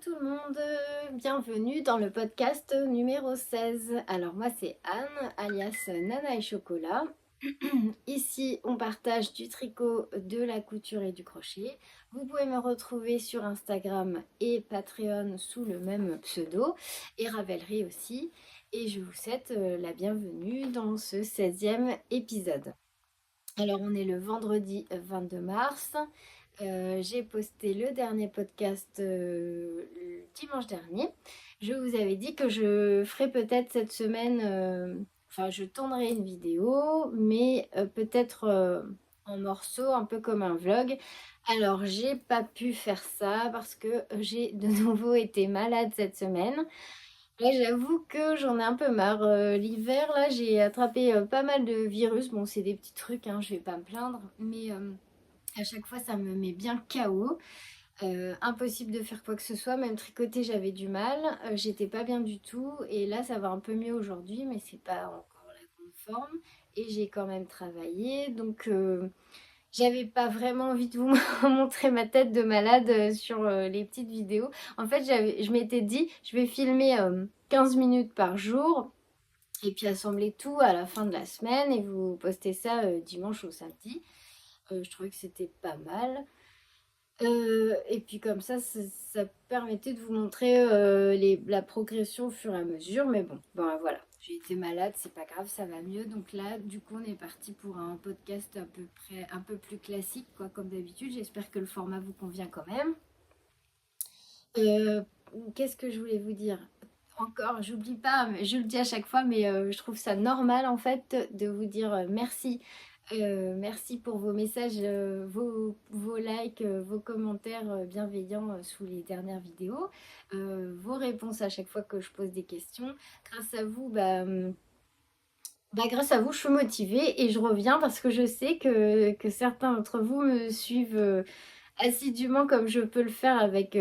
tout le monde, bienvenue dans le podcast numéro 16. Alors moi c'est Anne, alias Nana et Chocolat. Ici on partage du tricot, de la couture et du crochet. Vous pouvez me retrouver sur Instagram et Patreon sous le même pseudo et Ravelry aussi. Et je vous souhaite la bienvenue dans ce 16e épisode. Alors on est le vendredi 22 mars. J'ai posté le dernier podcast le dimanche dernier. Je vous avais dit que je ferais peut-être cette semaine, enfin je tournerai une vidéo, mais peut-être en morceaux, un peu comme un vlog. Alors j'ai pas pu faire ça parce que j'ai de nouveau été malade cette semaine. Là, j'avoue que j'en ai un peu marre. L'hiver, là, j'ai attrapé pas mal de virus. Bon, c'est des petits trucs, hein, je vais pas me plaindre, mais à chaque fois, ça me met bien KO. Impossible de faire quoi que ce soit. Même tricoter, j'avais du mal. J'étais pas bien du tout. Et là, ça va un peu mieux aujourd'hui, mais c'est pas encore la grande forme. Et j'ai quand même travaillé. Donc, j'avais pas vraiment envie de vous montrer ma tête de malade sur les petites vidéos. En fait, je m'étais dit, je vais filmer 15 minutes par jour. Et puis assembler tout à la fin de la semaine et vous poster ça dimanche ou samedi. Je trouvais que c'était pas mal. Et puis comme ça permettait de vous montrer la progression au fur et à mesure. Mais bon, voilà, j'ai été malade, c'est pas grave, ça va mieux. Donc là, du coup, on est parti pour un podcast à peu près un peu plus classique, quoi, comme d'habitude. J'espère que le format vous convient quand même. Euh, Qu'est-ce que je voulais vous dire? Encore, j'oublie pas, je le dis à chaque fois, mais je trouve ça normal en fait de vous dire merci. Merci pour vos messages, vos likes, vos commentaires bienveillants sous les dernières vidéos, vos réponses à chaque fois que je pose des questions. Grâce à vous, grâce à vous, je suis motivée et je reviens parce que je sais que certains d'entre vous me suivent assidûment comme je peux le faire avec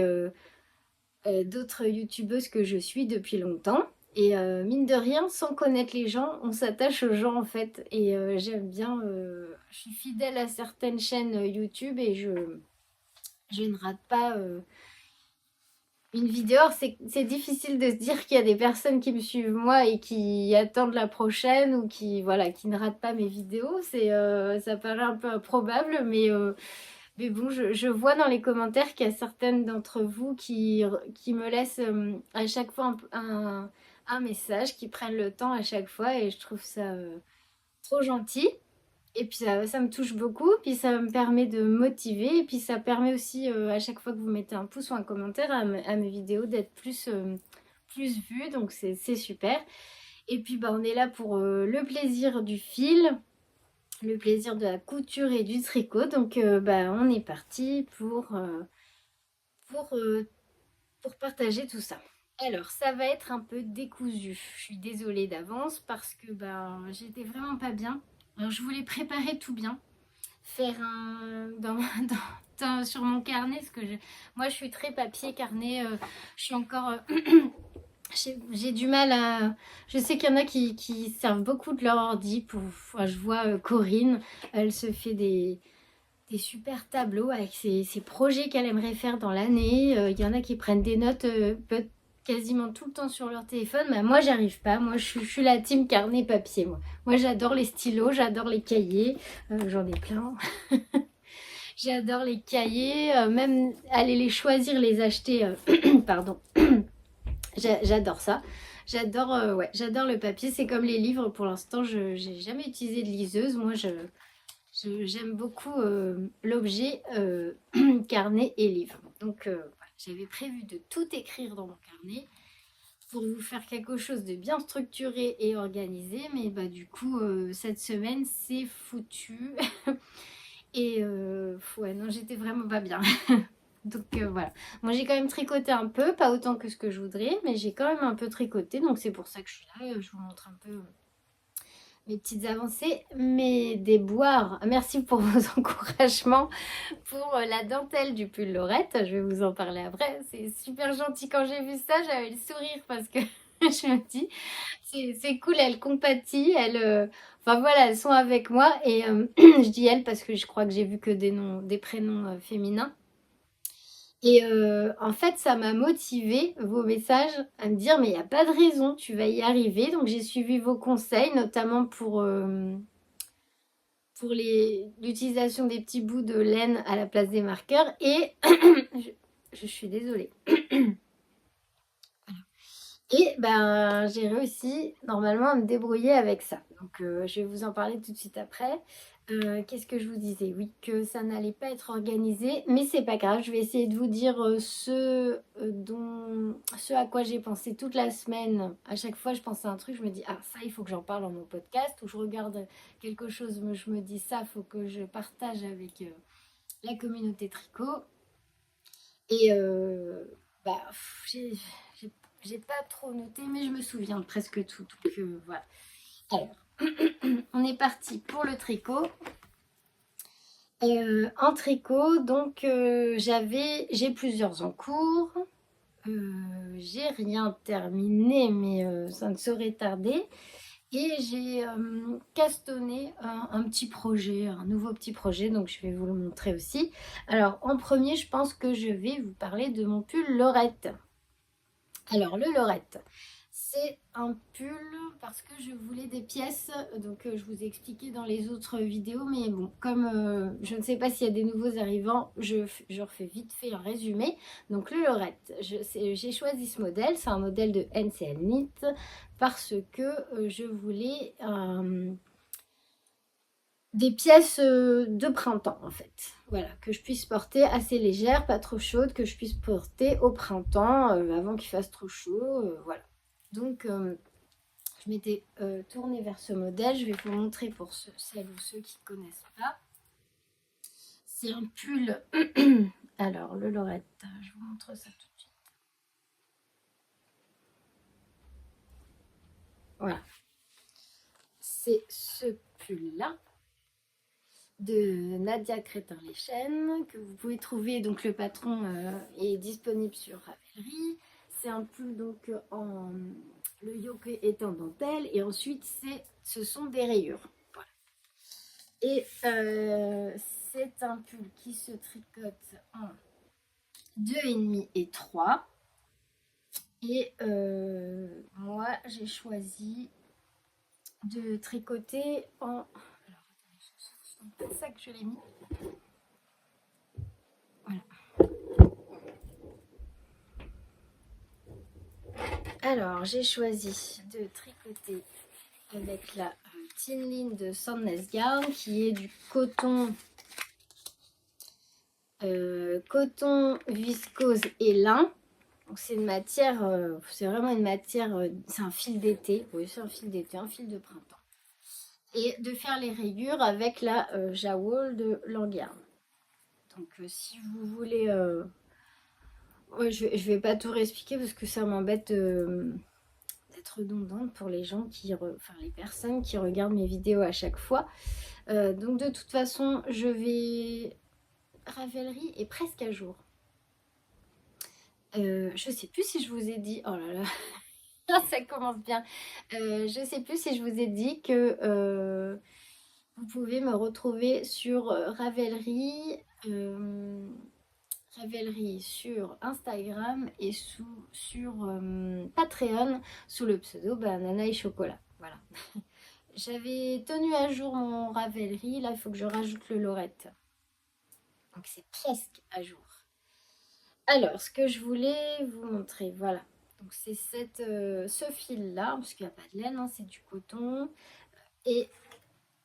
d'autres youtubeuses que je suis depuis longtemps. Et mine de rien, sans connaître les gens, on s'attache aux gens en fait. Et j'aime bien, je suis fidèle à certaines chaînes YouTube et je ne rate pas une vidéo. Alors, c'est difficile de se dire qu'il y a des personnes qui me suivent moi et qui attendent la prochaine ou qui, voilà, qui ne ratent pas mes vidéos. Ça paraît un peu improbable, mais bon, je vois dans les commentaires qu'il y a certaines d'entre vous qui me laissent à chaque fois un message, qui prennent le temps à chaque fois et je trouve ça trop gentil. Et puis ça me touche beaucoup, puis ça me permet de me motiver et puis ça permet aussi à chaque fois que vous mettez un pouce ou un commentaire à mes vidéos d'être plus vues, donc c'est super. Et puis on est là pour le plaisir du fil, le plaisir de la couture et du tricot. Donc on est parti pour, euh, pour partager tout ça. Alors, ça va être un peu décousu. Je suis désolée d'avance parce que j'étais vraiment pas bien. Alors, je voulais préparer tout bien, faire un sur mon carnet, parce que moi je suis très papier carnet. Je suis encore j'ai du mal à. Je sais qu'il y en a qui servent beaucoup de leur ordi pour. Enfin, je vois Corinne, elle se fait des super tableaux avec ses projets qu'elle aimerait faire dans l'année. Il y en a qui prennent des notes quasiment tout le temps sur leur téléphone. Mais moi, j'arrive pas. Moi, je suis la team carnet papier. Moi j'adore les stylos, j'adore les cahiers. J'en ai plein. J'adore les cahiers, même aller les choisir, les acheter. Pardon. J'adore ça. J'adore ouais, j'adore le papier. C'est comme les livres. Pour l'instant, je n'ai jamais utilisé de liseuse. Moi, j'aime beaucoup l'objet carnet et livre. Donc, voilà, j'avais prévu de tout écrire dans mon carnet pour vous faire quelque chose de bien structuré et organisé. Mais du coup, cette semaine, c'est foutu. Et ouais, non, j'étais vraiment pas bien. Donc voilà. Moi, j'ai quand même tricoté un peu, pas autant que ce que je voudrais, mais j'ai quand même un peu tricoté. Donc c'est pour ça que je suis là. Je vous montre un peu mes petites avancées, mes déboires. Merci pour vos encouragements pour la dentelle du pull Laurette. Je vais vous en parler après. C'est super gentil. Quand j'ai vu ça, j'avais le sourire parce que je me dis, c'est cool, elles compatissent, enfin voilà, elles sont avec moi et je dis elles parce que je crois que j'ai vu que des noms, des prénoms féminins. Et en fait, ça m'a motivée, vos messages, à me dire: «Mais il y a pas de raison, tu vas y arriver». Donc j'ai suivi vos conseils, notamment pour l'utilisation des petits bouts de laine à la place des marqueurs et je suis désolée. Et ben, j'ai réussi normalement à me débrouiller avec ça. Donc je vais vous en parler tout de suite après. Qu'est-ce que je vous disais? Oui, que ça n'allait pas être organisé, mais c'est pas grave. Je vais essayer de vous dire ce à quoi j'ai pensé toute la semaine. À chaque fois, je pense à un truc, je me dis ah ça, il faut que j'en parle dans mon podcast. Ou je regarde quelque chose, je me dis ça, il faut que je partage avec la communauté tricot. Et bah, j'ai- j'ai pas trop noté, mais je me souviens de presque tout. Donc voilà. Alors, on est parti pour le tricot. En tricot, donc j'ai plusieurs en cours. J'ai rien terminé, mais ça ne saurait tarder. Et j'ai castonné un petit projet, un nouveau petit projet, donc je vais vous le montrer aussi. Alors, en premier, je pense que je vais vous parler de mon pull Lorette. Alors, le Lorette, c'est un pull parce que je voulais des pièces, donc je vous ai expliqué dans les autres vidéos, mais bon, comme je ne sais pas s'il y a des nouveaux arrivants, je refais vite fait un résumé. Donc, le Lorette, j'ai choisi ce modèle, c'est un modèle de NCL Knit parce que je voulais des pièces de printemps en fait. Voilà, que je puisse porter assez légère, pas trop chaude, que je puisse porter au printemps avant qu'il fasse trop chaud. Voilà. Donc je m'étais tournée vers ce modèle. Je vais vous montrer pour celles ou ceux qui ne connaissent pas. C'est un pull. Alors, le Lorette, je vous montre ça tout de suite. Voilà. C'est ce pull-là de Nadia Crétin-Leschen que vous pouvez trouver. Donc le patron est disponible sur Ravelry. C'est un pull donc en le yoke est en dentelle et ensuite ce sont des rayures. Voilà. Et c'est un pull qui se tricote en 2,5 et 3. Et moi j'ai choisi de tricoter en... Alors attendez, c'est ça que je l'ai mis. Voilà. Alors, j'ai choisi de tricoter avec la Thin Line de Sandnes Yarn qui est du coton viscose et lin. Donc c'est une matière, c'est vraiment une matière, c'est un fil d'été. Oui, c'est un fil d'été, un fil de printemps. Et de faire les rayures avec la Jawol de Langarn. Donc si vous voulez... ouais, je vais pas tout réexpliquer parce que ça m'embête d'être redondante pour les gens enfin les personnes qui regardent mes vidéos à chaque fois. Donc de toute façon, Ravelry est presque à jour. Je sais plus si je vous ai dit. Oh là là, ça commence bien. Je sais plus si je vous ai dit que vous pouvez me retrouver sur Ravelry. Ravelry sur Instagram et sur Patreon sous le pseudo Banana et Chocolat. Voilà. J'avais tenu à jour mon Ravelry, là il faut que je rajoute le Lorette. Donc c'est presque à jour. Alors, ce que je voulais vous montrer, voilà. Donc c'est ce fil-là, parce qu'il n'y a pas de laine, hein, c'est du coton. Et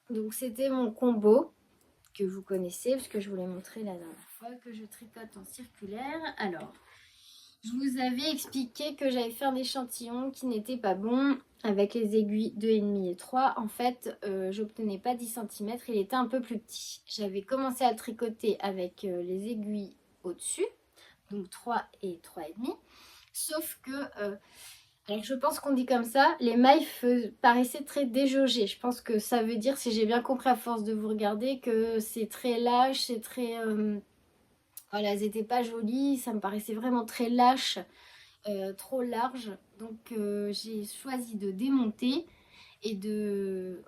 donc c'était mon combo que vous connaissez, parce que je vous l'ai montré la dernière fois, que je tricote en circulaire. Alors, je vous avais expliqué que j'allais faire des échantillons qui n'étaient pas bons avec les aiguilles 2,5 et 3. En fait, j'obtenais pas 10 cm, il était un peu plus petit. J'avais commencé à tricoter avec les aiguilles au-dessus, donc 3 et 3,5. Sauf que, alors je pense qu'on dit comme ça, les mailles paraissaient très déjaugées. Je pense que ça veut dire, si j'ai bien compris à force de vous regarder, que c'est très lâche, c'est très... voilà, elles n'étaient pas jolies, ça me paraissait vraiment très lâche, trop large. Donc j'ai choisi de démonter et de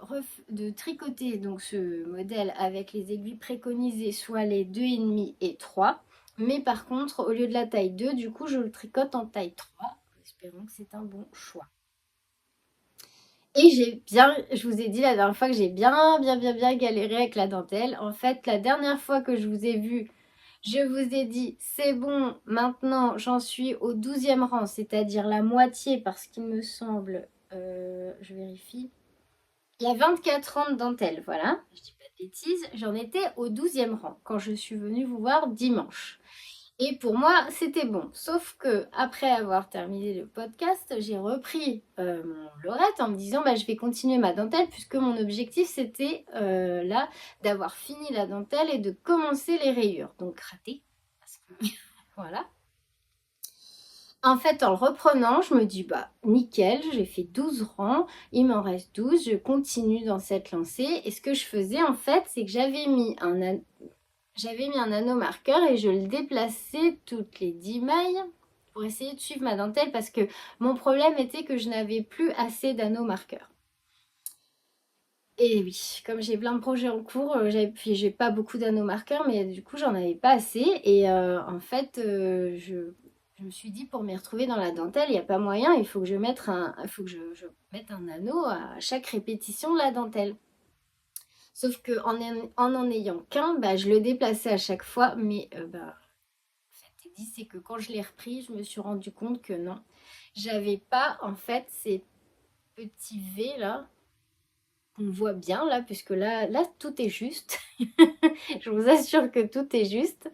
tricoter donc ce modèle avec les aiguilles préconisées, soit les 2,5 et 3. Mais par contre, au lieu de la taille 2, du coup, je le tricote en taille 3. Espérons que c'est un bon choix. Et je vous ai dit la dernière fois que j'ai bien galéré avec la dentelle. En fait, la dernière fois que je vous ai vu, je vous ai dit, c'est bon, maintenant j'en suis au 12e rang, c'est-à-dire la moitié, parce qu'il me semble, je vérifie, il y a 24 rangs de dentelle, voilà, je dis pas de bêtises, j'en étais au 12e rang quand je suis venue vous voir dimanche. Et pour moi, c'était bon. Sauf que après avoir terminé le podcast, j'ai repris mon Lorette en me disant bah, je vais continuer ma dentelle puisque mon objectif c'était là d'avoir fini la dentelle et de commencer les rayures. Donc raté. Parce que voilà. En fait, en le reprenant, je me dis bah nickel, j'ai fait 12 rangs, il m'en reste 12, je continue dans cette lancée. Et ce que je faisais en fait, c'est que j'avais mis un anneau marqueur et je le déplaçais toutes les 10 mailles pour essayer de suivre ma dentelle parce que mon problème était que je n'avais plus assez d'anneaux marqueurs. Et oui, comme j'ai plein de projets en cours, puis j'ai pas beaucoup d'anneaux marqueurs, mais du coup j'en avais pas assez. Et en fait, je me suis dit pour m'y retrouver dans la dentelle, il n'y a pas moyen, il faut que je mette je mette un anneau à chaque répétition de la dentelle. Sauf que en ayant qu'un, bah, je le déplaçais à chaque fois, mais bah, fait dit, c'est que quand je l'ai repris, je me suis rendu compte que non, j'avais pas en fait ces petits V là qu'on voit bien là, puisque là tout est juste. Je vous assure que tout est juste.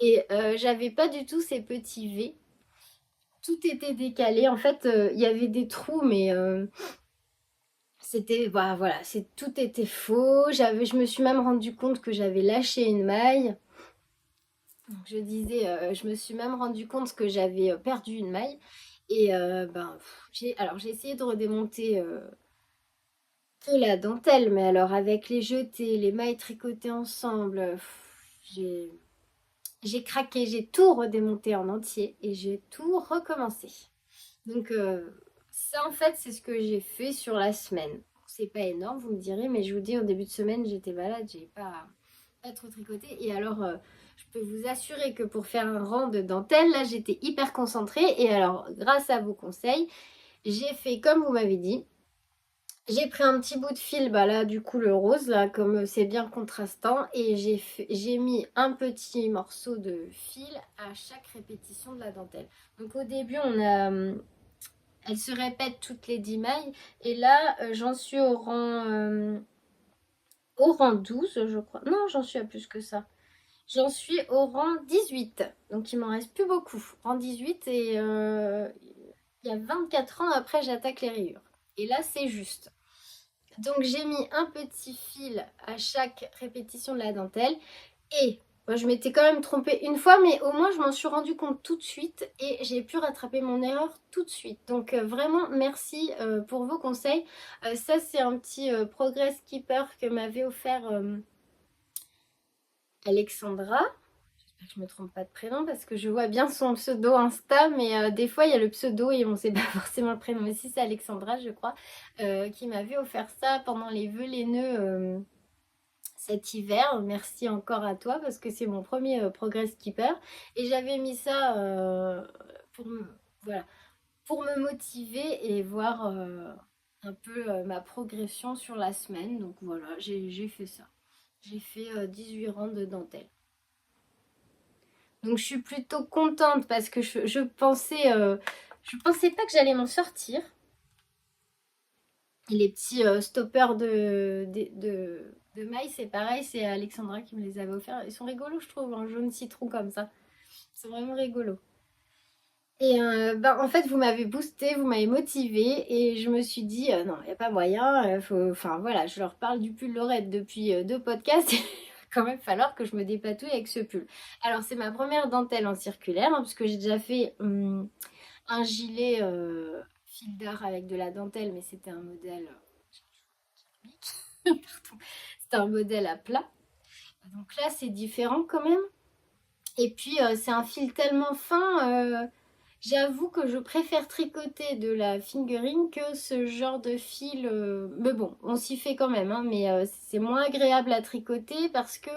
Et j'avais pas du tout ces petits V. Tout était décalé. En fait, il y avait des trous, mais c'était bah, voilà, tout était faux. Je me suis même rendu compte que j'avais lâché une maille. Donc, je disais, je me suis même rendu compte que j'avais perdu une maille. Et ben, j'ai essayé de redémonter que la dentelle, mais alors avec les jetés, les mailles tricotées ensemble, j'ai craqué, j'ai tout redémonté en entier et j'ai tout recommencé. Donc ça en fait c'est ce que j'ai fait sur la semaine. C'est pas énorme, vous me direz, mais je vous dis en début de semaine j'étais malade, j'ai pas trop tricoté. Et alors je peux vous assurer que pour faire un rang de dentelle, là j'étais hyper concentrée. Et alors grâce à vos conseils, j'ai fait comme vous m'avez dit. J'ai pris un petit bout de fil, bah là du coup le rose, là comme c'est bien contrastant, et j'ai mis un petit morceau de fil à chaque répétition de la dentelle. Donc au début elle se répète toutes les 10 mailles, et là j'en suis au rang 12 je crois. Non, j'en suis à plus que ça. J'en suis au rang 18, donc il m'en reste plus beaucoup. Rang 18 et il y a 24 ans après j'attaque les rayures. Et là c'est juste. Donc j'ai mis un petit fil à chaque répétition de la dentelle et moi, je m'étais quand même trompée une fois, mais au moins je m'en suis rendu compte tout de suite et j'ai pu rattraper mon erreur tout de suite. Donc vraiment merci pour vos conseils. Ça c'est un petit Progress Keeper que m'avait offert Alexandra. J'espère que je me trompe pas de prénom parce que je vois bien son pseudo Insta, mais des fois il y a le pseudo et on ne sait pas forcément le prénom. Mais si c'est Alexandra, je crois, qui m'avait offert ça pendant les vœux les nœuds cet hiver. Merci encore à toi parce que c'est mon premier Progress Keeper et j'avais mis ça pour me, voilà, pour me motiver et voir un peu ma progression sur la semaine. Donc voilà, j'ai fait ça. J'ai fait 18 rangs de dentelle. Donc je suis plutôt contente parce que je pensais pas que j'allais m'en sortir. Et les petits stoppers de mailles, c'est pareil, c'est Alexandra qui me les avait offerts. Ils sont rigolos, je trouve, en jaune citron comme ça. Ils sont vraiment rigolos. Et ben, en fait, vous m'avez boosté, vous m'avez motivé et je me suis dit, non, il n'y a pas moyen. Enfin voilà, je leur parle du pull Lorette depuis deux podcasts. Il va quand même falloir que je me dépatouille avec ce pull. Alors, c'est ma première dentelle en circulaire, hein, parce que j'ai déjà fait un gilet fil d'art avec de la dentelle, mais c'était un modèle. Pardon. C'était un modèle à plat. Donc là, c'est différent quand même. Et puis, c'est un fil tellement fin. J'avoue que je préfère tricoter de la fingering que ce genre de fil. Mais bon, on s'y fait quand même, hein, mais c'est moins agréable à tricoter parce que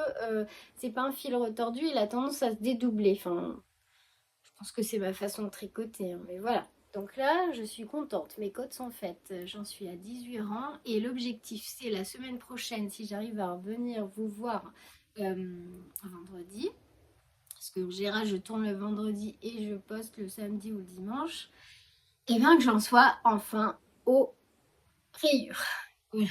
c'est pas un fil retordu, il a tendance à se dédoubler. Enfin, je pense que c'est ma façon de tricoter, hein, mais voilà. Donc là, je suis contente. Mes côtes sont faites. J'en suis à 18 rangs. Et l'objectif, c'est la semaine prochaine, si j'arrive à venir vous voir vendredi. Parce que en général, je tourne le vendredi et je poste le samedi ou le dimanche. Et bien que j'en sois enfin aux rayures. Voilà.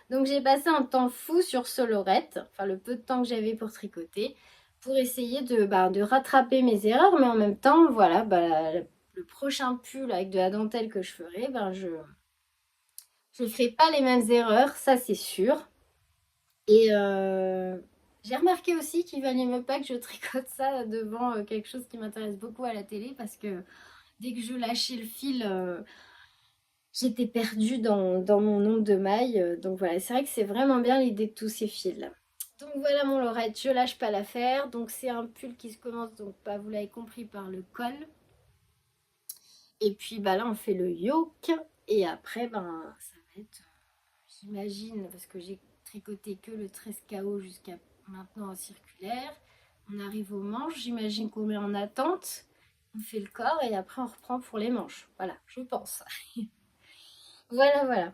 Donc j'ai passé un temps fou sur Solorette, enfin le peu de temps que j'avais pour tricoter, pour essayer de rattraper mes erreurs, mais en même temps, voilà, le prochain pull avec de la dentelle que je ferai, je ne ferai pas les mêmes erreurs, ça c'est sûr. Et j'ai remarqué aussi qu'il valait mieux pas que je tricote ça devant quelque chose qui m'intéresse beaucoup à la télé, parce que dès que je lâchais le fil, j'étais perdue dans mon nombre de mailles. Donc voilà, c'est vrai que c'est vraiment bien l'idée de tous ces fils. Donc voilà mon Laurette, je lâche pas l'affaire. Donc c'est un pull qui se commence, donc pas, vous l'avez compris, par le col. Et puis bah là on fait le yoke. Et après ça va être, j'imagine, parce que j'ai tricoté que le 13 KO jusqu'à maintenant en circulaire. On arrive aux manches, j'imagine qu'on met en attente. On fait le corps et après on reprend pour les manches. Voilà, je pense. Voilà, voilà.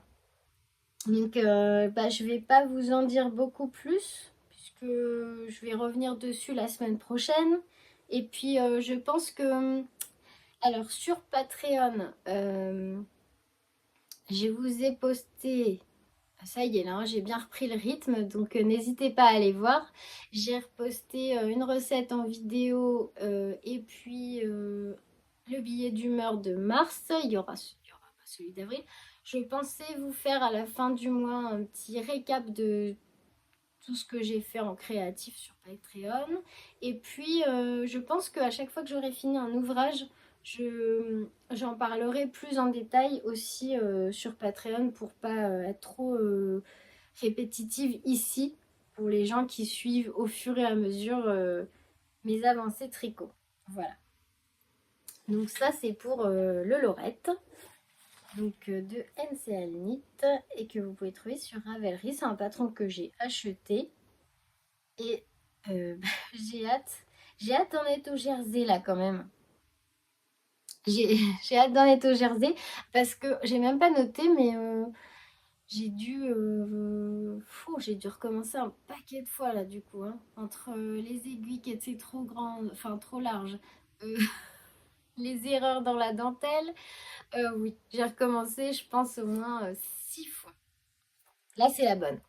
Donc, je vais pas vous en dire beaucoup plus, puisque je vais revenir dessus la semaine prochaine. Et puis, je pense que, alors, sur Patreon, je vous ai posté, ça y est, là, hein, j'ai bien repris le rythme, donc n'hésitez pas à aller voir. J'ai reposté une recette en vidéo et puis le billet d'humeur de mars. Il y aura pas celui d'avril. Je pensais vous faire à la fin du mois un petit récap de tout ce que j'ai fait en créatif sur Patreon. Et puis, je pense qu'à chaque fois que j'aurai fini un ouvrage, j'en parlerai plus en détail aussi sur Patreon pour pas être trop répétitive ici pour les gens qui suivent au fur et à mesure mes avancées tricot. Voilà. Donc ça, c'est pour le Lorette, donc de NCL Knit, et que vous pouvez trouver sur Ravelry. C'est un patron que j'ai acheté et j'ai hâte. J'ai hâte d'en être au Jersey là quand même. J'ai j'ai hâte d'en être au Jersey parce que j'ai même pas noté, mais j'ai dû recommencer un paquet de fois là du coup, hein. Entre les aiguilles qui étaient trop grandes, enfin trop larges, euh, les erreurs dans la dentelle. Oui, j'ai recommencé, je pense, au moins 6 fois. Là, c'est la bonne.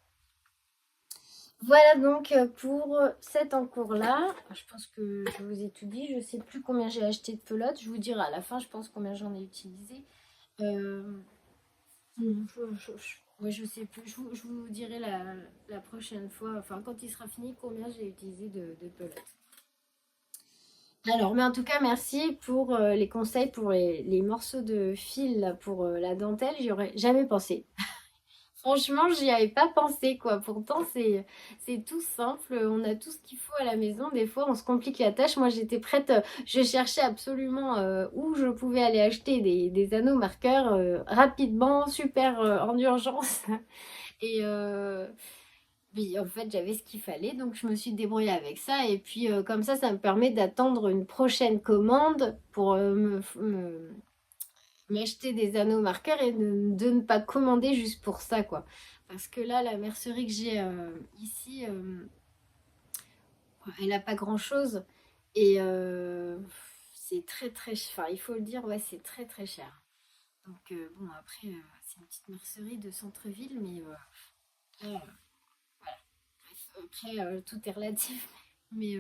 Voilà donc pour cet encours-là. Je pense que je vous ai tout dit. Je ne sais plus combien j'ai acheté de pelotes. Je vous dirai à la fin, je pense, combien j'en ai utilisé. Euh, ouais, je sais plus. Je vous dirai la prochaine fois, enfin, quand il sera fini, combien j'ai utilisé de pelotes. Alors, mais en tout cas, merci pour les conseils, pour les morceaux de fil là, pour la dentelle. J'y aurais jamais pensé. Franchement, j'y avais pas pensé, quoi. Pourtant, c'est tout simple. On a tout ce qu'il faut à la maison. Des fois, on se complique la tâche. Moi, j'étais prête. Je cherchais absolument où je pouvais aller acheter des anneaux marqueurs rapidement, super en urgence. Et oui, en fait, j'avais ce qu'il fallait. Donc, je me suis débrouillée avec ça. Et puis, comme ça me permet d'attendre une prochaine commande pour m'acheter des anneaux marqueurs et de ne pas commander juste pour ça, quoi. Parce que là, la mercerie que j'ai ici, elle n'a pas grand-chose. Et c'est très, très cher. Enfin, il faut le dire, ouais, c'est très, très cher. Donc, bon, après, c'est une petite mercerie de centre-ville, mais voilà. Bref, après, tout est relatif. Mais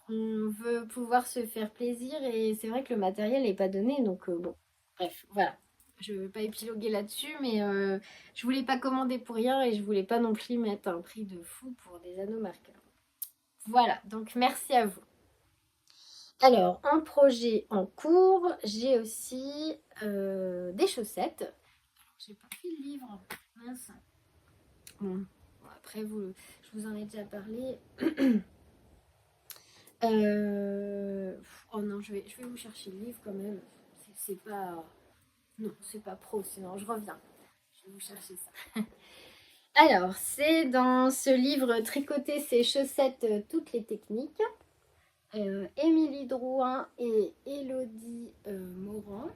on veut pouvoir se faire plaisir et c'est vrai que le matériel n'est pas donné, donc bon, bref, voilà. Je ne veux pas épiloguer là-dessus, mais je voulais pas commander pour rien et je voulais pas non plus mettre un prix de fou pour des anneaux marqueurs. Voilà, donc merci à vous. Alors, un projet en cours, j'ai aussi des chaussettes. Alors, j'ai pas pris le livre, mince. Bon, après, je vous en ai déjà parlé. Oh non, je vais vous chercher le livre quand même. C'est pas... Non, c'est pas pro, sinon je reviens. Je vais vous chercher ça. Alors, c'est dans ce livre Tricoter ses chaussettes, toutes les techniques. Émilie Drouin et Élodie Morand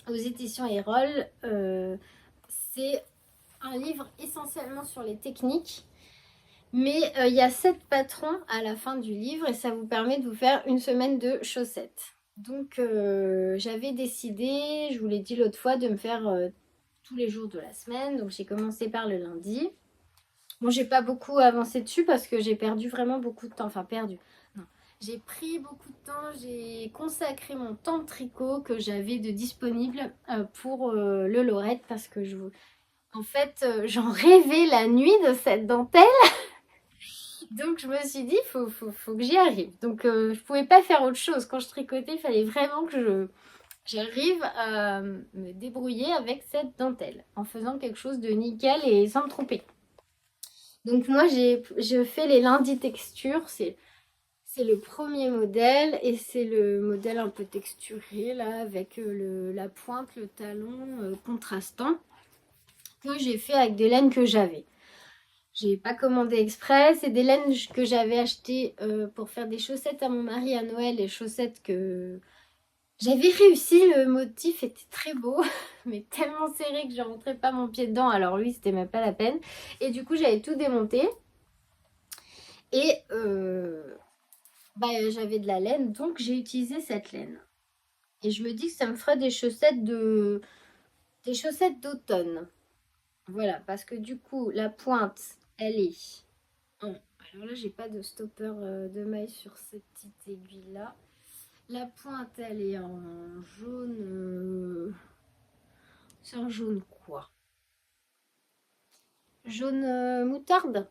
aux éditions Erol. C'est un livre essentiellement sur les techniques, mais il y a 7 patrons à la fin du livre et ça vous permet de vous faire une semaine de chaussettes. Donc j'avais décidé, je vous l'ai dit l'autre fois, de me faire tous les jours de la semaine. Donc j'ai commencé par le lundi. Bon, j'ai pas beaucoup avancé dessus parce que j'ai perdu vraiment beaucoup de temps. Enfin, perdu. Non. J'ai pris beaucoup de temps. J'ai consacré mon temps de tricot que j'avais de disponible pour le Lorette parce que en fait, j'en rêvais la nuit de cette dentelle. Donc, je me suis dit, faut que j'y arrive. Donc, je pouvais pas faire autre chose. Quand je tricotais, il fallait vraiment que j'arrive à me débrouiller avec cette dentelle en faisant quelque chose de nickel et sans me tromper. Donc moi, je fais les lundis texture, c'est le premier modèle et c'est le modèle un peu texturé là avec la pointe, le talon contrastant que j'ai fait avec des laines que j'avais. J'ai pas commandé exprès, c'est des laines que j'avais achetées pour faire des chaussettes à mon mari à Noël, les chaussettes que j'avais réussi, le motif était très beau, mais tellement serré que je rentrais pas mon pied dedans, alors lui c'était même pas la peine. Et du coup j'avais tout démonté. Et j'avais de la laine, donc j'ai utilisé cette laine. Et je me dis que ça me ferait des chaussettes d'automne. Voilà, parce que du coup, la pointe, elle est alors là, j'ai pas de stopper de maille sur cette petite aiguille-là. La pointe, elle est en jaune. C'est un jaune quoi? Jaune moutarde?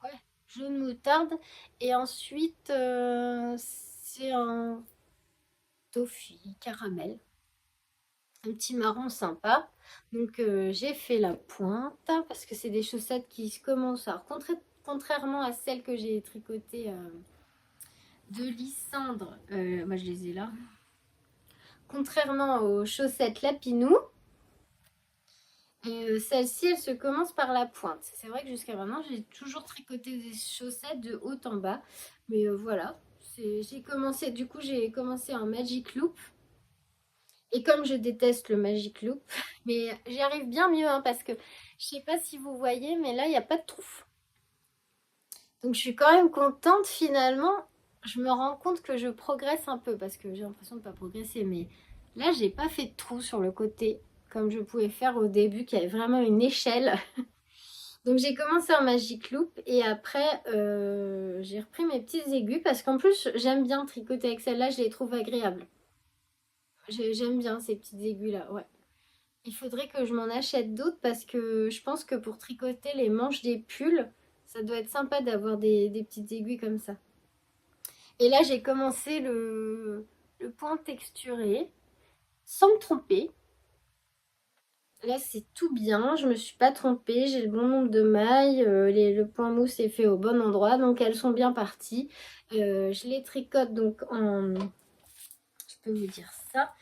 Ouais, jaune moutarde. Et ensuite, c'est un toffee caramel. Un petit marron sympa. Donc j'ai fait la pointe parce que c'est des chaussettes qui se commencent. Alors contrairement à celles que j'ai tricotées de Lysandre, moi je les ai là. Contrairement aux chaussettes Lapinou, celle-ci elle se commence par la pointe. C'est vrai que jusqu'à maintenant j'ai toujours tricoté des chaussettes de haut en bas. Mais voilà, j'ai commencé en Magic Loop. Et comme je déteste le Magic Loop, mais j'y arrive bien mieux hein, parce que je sais pas si vous voyez, mais là il n'y a pas de trou. Donc je suis quand même contente finalement. Je me rends compte que je progresse un peu parce que j'ai l'impression de ne pas progresser, mais là j'ai pas fait de trou sur le côté comme je pouvais faire au début, qui avait vraiment une échelle. Donc j'ai commencé en Magic Loop et après j'ai repris mes petites aiguilles parce qu'en plus j'aime bien tricoter avec celle-là, je les trouve agréables. J'aime bien ces petites aiguilles-là, ouais. Il faudrait que je m'en achète d'autres parce que je pense que pour tricoter les manches des pulls, ça doit être sympa d'avoir des petites aiguilles comme ça. Et là, j'ai commencé le point texturé sans me tromper. Là, c'est tout bien, je me suis pas trompée, j'ai le bon nombre de mailles, le point mousse est fait au bon endroit, donc elles sont bien parties. Je les tricote donc en... Je peux vous dire ça.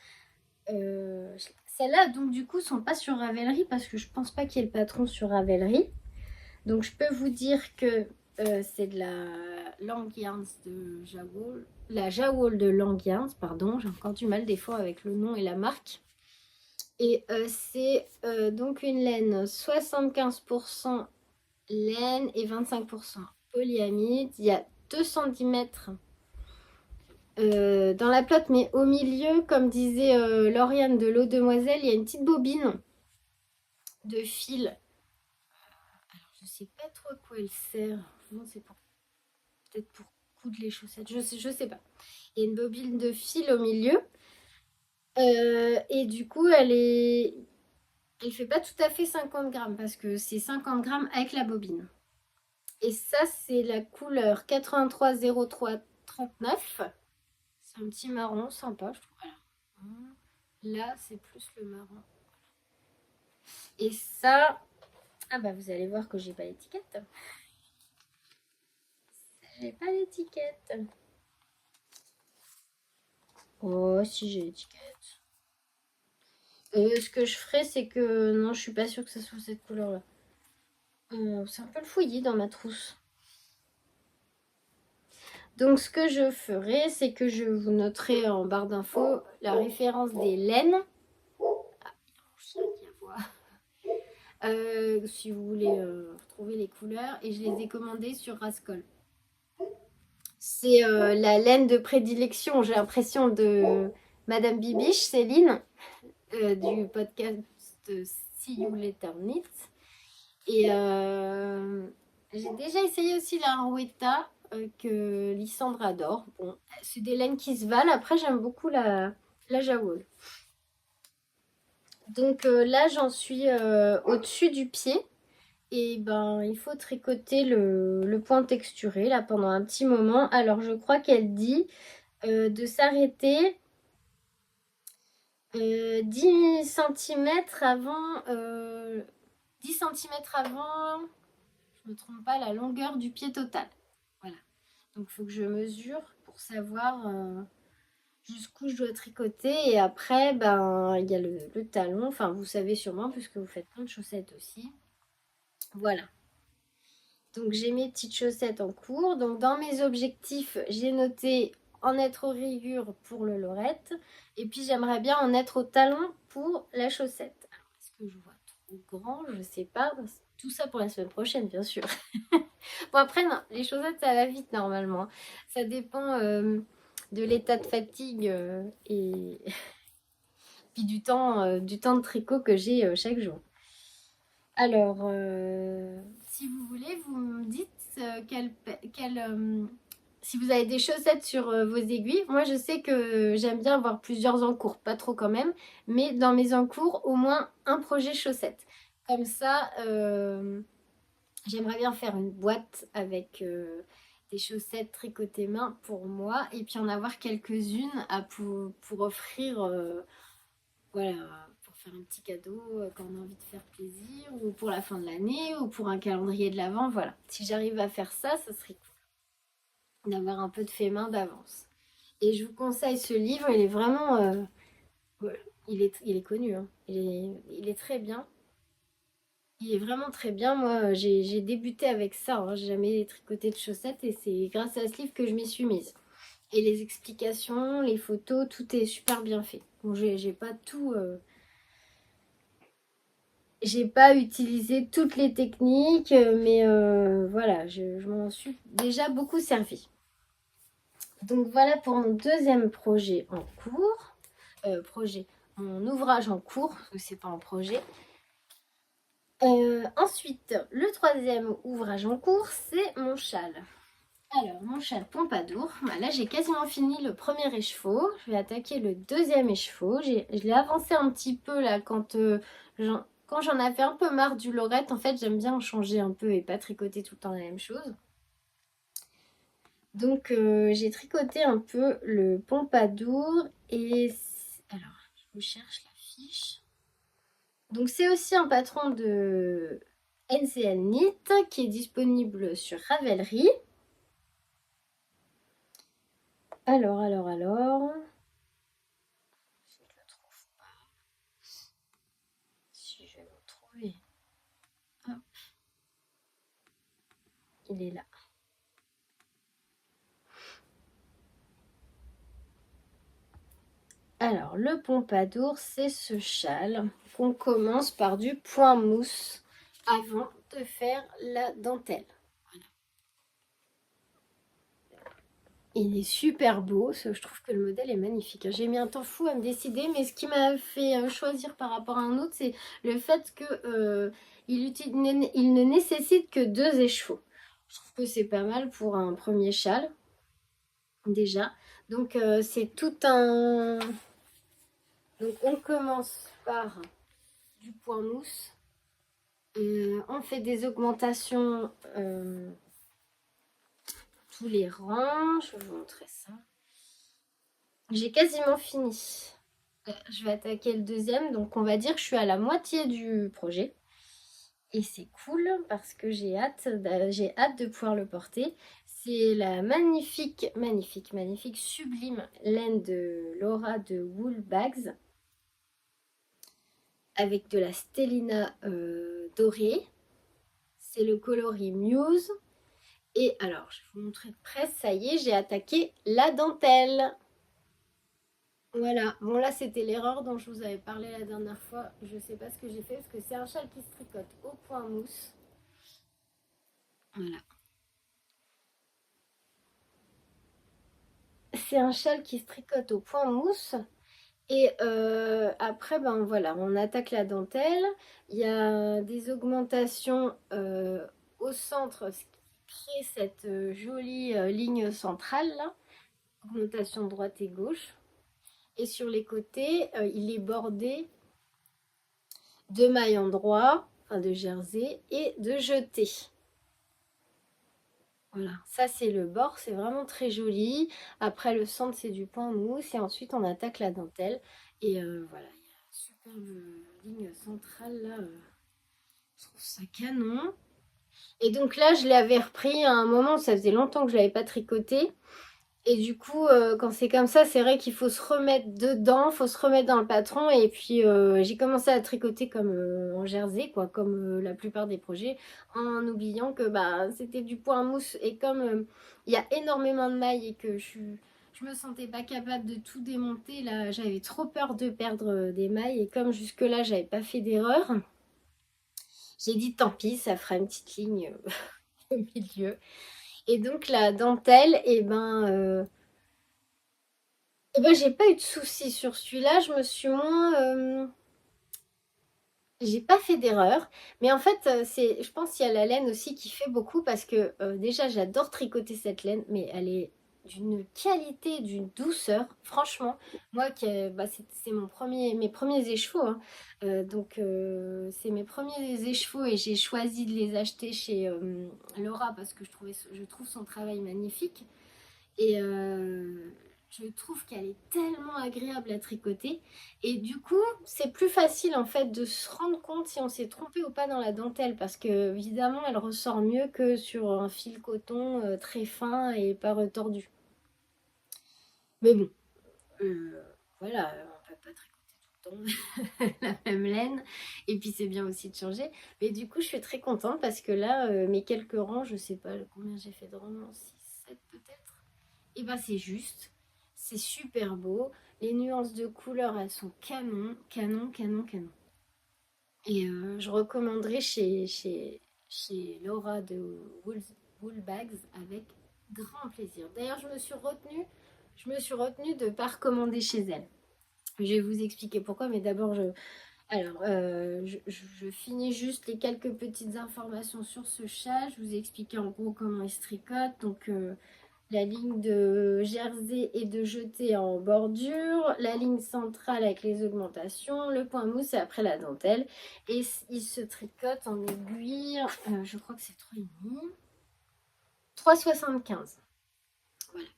Euh, Celles-là, donc du coup, sont pas sur Ravelry parce que je pense pas qu'il y ait le patron sur Ravelry. Donc je peux vous dire que c'est de la Langyarns de Jawol. La Jawol de Langyarns, pardon. J'ai encore du mal des fois avec le nom et la marque. Et c'est donc une laine 75% laine et 25% polyamide. Il y a 2 cm dans la plotte, mais au milieu, comme disait Lauriane de l'eau demoiselle, il y a une petite bobine de fil. Alors, je sais pas trop à quoi elle sert. Non, c'est peut-être pour coudre les chaussettes. Je sais pas. Il y a une bobine de fil au milieu. Et du coup, elle fait pas tout à fait 50 grammes parce que c'est 50 grammes avec la bobine. Et ça, c'est la couleur 830339. C'est un petit marron sympa, je trouve. Voilà. Là, c'est plus le marron. Et ça, ah bah vous allez voir que j'ai pas l'étiquette. J'ai pas l'étiquette. Oh, si j'ai l'étiquette. Ce que je ferai, c'est que... Non, je suis pas sûre que ça soit cette couleur-là. C'est un peu le fouillis dans ma trousse. Donc, ce que je ferai, c'est que je vous noterai en barre d'infos la référence des laines. Ah, il y a un qui aboie. Si vous voulez retrouver les couleurs. Et je les ai commandées sur Rascol. C'est la laine de prédilection, j'ai l'impression, de Madame Bibiche, Céline, du podcast See You Later Knit. Et j'ai déjà essayé aussi la Arouetta que Lysandre adore. Bon, c'est des laines qui se valent. Après, j'aime beaucoup la Jawool. Donc là, j'en suis au-dessus du pied. Et ben, il faut tricoter le point texturé là pendant un petit moment. Alors, je crois qu'elle dit de s'arrêter 10 centimètres avant, 10 centimètres avant, je me trompe pas, la longueur du pied total. Voilà. Donc, il faut que je mesure pour savoir jusqu'où je dois tricoter. Et après, ben, il y a le talon. Enfin, vous savez sûrement puisque vous faites plein de chaussettes aussi. Voilà. Donc j'ai mes petites chaussettes en cours. Donc dans mes objectifs, j'ai noté en être aux rayures pour le lorette. Et puis j'aimerais bien en être au talon pour la chaussette. Alors est-ce que je vois trop grand? Je sais pas. Tout ça pour la semaine prochaine, bien sûr. Bon après, non, les chaussettes, ça va vite normalement. Ça dépend de l'état de fatigue et puis du temps de tricot que j'ai chaque jour. Alors, si vous voulez, vous me dites si vous avez des chaussettes sur vos aiguilles. Moi, je sais que j'aime bien avoir plusieurs encours, pas trop quand même, mais dans mes encours, au moins un projet chaussettes. Comme ça, j'aimerais bien faire une boîte avec des chaussettes tricotées main pour moi et puis en avoir quelques-unes pour offrir. Voilà, pour faire un petit cadeau quand on a envie de faire plaisir, ou pour la fin de l'année, ou pour un calendrier de l'Avent, voilà. Si j'arrive à faire ça, ça serait cool d'avoir un peu de fait main d'avance. Et je vous conseille ce livre, il est vraiment... voilà, il est connu, hein. Il est très bien. Il est vraiment très bien. Moi, j'ai débuté avec ça, hein. J'ai jamais tricoté de chaussettes et c'est grâce à ce livre que je m'y suis mise. Et les explications, les photos, tout est super bien fait. Bon, j'ai pas tout... J'ai pas utilisé toutes les techniques, mais voilà, je m'en suis déjà beaucoup servi. Donc voilà pour mon deuxième projet en cours. Mon ouvrage en cours, parce que c'est pas un projet. Ensuite, le troisième ouvrage en cours, c'est mon châle. Alors, mon châle Pompadour, bah là j'ai quasiment fini le premier écheveau. Je vais attaquer le deuxième écheveau. Je l'ai avancé un petit peu là quand j'en avais un peu marre du lorette. En fait, j'aime bien changer un peu et pas tricoter tout le temps la même chose. Donc, j'ai tricoté un peu le Pompadour et... Alors, je vous cherche la fiche. Donc, c'est aussi un patron de NCL Knit qui est disponible sur Ravelry. Alors. Je ne le trouve pas. Si je vais le trouver. Hop. Il est là. Alors, le Pompadour, c'est ce châle qu'on commence par du point mousse avant de faire la dentelle. Voilà. Il est super beau, je trouve que le modèle est magnifique. J'ai mis un temps fou à me décider, mais ce qui m'a fait choisir par rapport à un autre, c'est le fait que il ne nécessite que 2 écheveaux. Je trouve que c'est pas mal pour un premier châle, déjà. Donc c'est tout un... Donc on commence par du point mousse. On fait des augmentations tous les rangs. Je vais vous montrer ça. J'ai quasiment fini. Je vais attaquer le deuxième. Donc on va dire que je suis à la moitié du projet. Et c'est cool parce que j'ai hâte de pouvoir le porter. C'est la magnifique, sublime laine de Laura de Wool Bags avec de la stellina dorée. C'est le coloris Muse. Et alors, je vais vous montrer de près, ça y est, j'ai attaqué la dentelle. Voilà, bon là c'était l'erreur dont je vous avais parlé la dernière fois. Je sais pas ce que j'ai fait parce que c'est un châle qui se tricote au point mousse. Voilà. C'est un châle qui se tricote au point mousse. Et après, ben voilà, on attaque la dentelle. Il y a des augmentations au centre, ce qui crée cette jolie ligne centrale là. Augmentation droite et gauche. Et sur les côtés, il est bordé de mailles droit, enfin de jersey et de jeté. Voilà, ça c'est le bord, c'est vraiment très joli. Après le centre c'est du point mousse et ensuite on attaque la dentelle. Et voilà, il y a une superbe ligne centrale là, je trouve ça canon. Et donc là je l'avais repris à un moment, ça faisait longtemps que je ne l'avais pas tricoté. Et du coup, quand c'est comme ça, c'est vrai qu'il faut se remettre dedans, il faut se remettre dans le patron. Et puis, j'ai commencé à tricoter comme en jersey, quoi, comme la plupart des projets, en oubliant que bah, c'était du point mousse. Et comme il y a énormément de mailles et que je me sentais pas capable de tout démonter, là, j'avais trop peur de perdre des mailles. Et comme jusque-là, j'avais pas fait d'erreur, j'ai dit tant pis, ça fera une petite ligne au milieu. Et donc, la dentelle, et ben, j'ai pas eu de soucis sur celui-là. Je me suis moins. J'ai pas fait d'erreur. Mais en fait, je pense qu'il y a la laine aussi qui fait beaucoup parce que déjà, j'adore tricoter cette laine, mais elle est d'une qualité, d'une douceur. Franchement, moi, bah, c'est mes premiers écheveaux, hein. C'est mes premiers écheveaux et j'ai choisi de les acheter chez Laura parce que je trouve son travail magnifique. Et je trouve qu'elle est tellement agréable à tricoter. Et du coup, c'est plus facile en fait de se rendre compte si on s'est trompé ou pas dans la dentelle. Parce que évidemment, elle ressort mieux que sur un fil coton très fin et pas retordu. Mais bon, voilà, on peut pas tricoter tout le temps la même laine. Et puis c'est bien aussi de changer. Mais du coup, je suis très contente parce que là, mes quelques rangs, je sais pas combien j'ai fait de rangs, 6, 7 peut-être. Et ben c'est juste, c'est super beau. Les nuances de couleurs, elles sont canon, canon, canon, canon. Et je recommanderais chez Laura de Wool Bags avec grand plaisir. D'ailleurs, je me suis retenue de ne pas recommander chez elle. Je vais vous expliquer pourquoi, mais d'abord, je finis juste les quelques petites informations sur ce chat. Je vous ai expliqué en gros comment il se tricote. Donc, la ligne de jersey et de jeté en bordure, la ligne centrale avec les augmentations, le point mousse et après la dentelle. Et il se tricote en aiguille, je crois que c'est 3,5. 3,75. Voilà.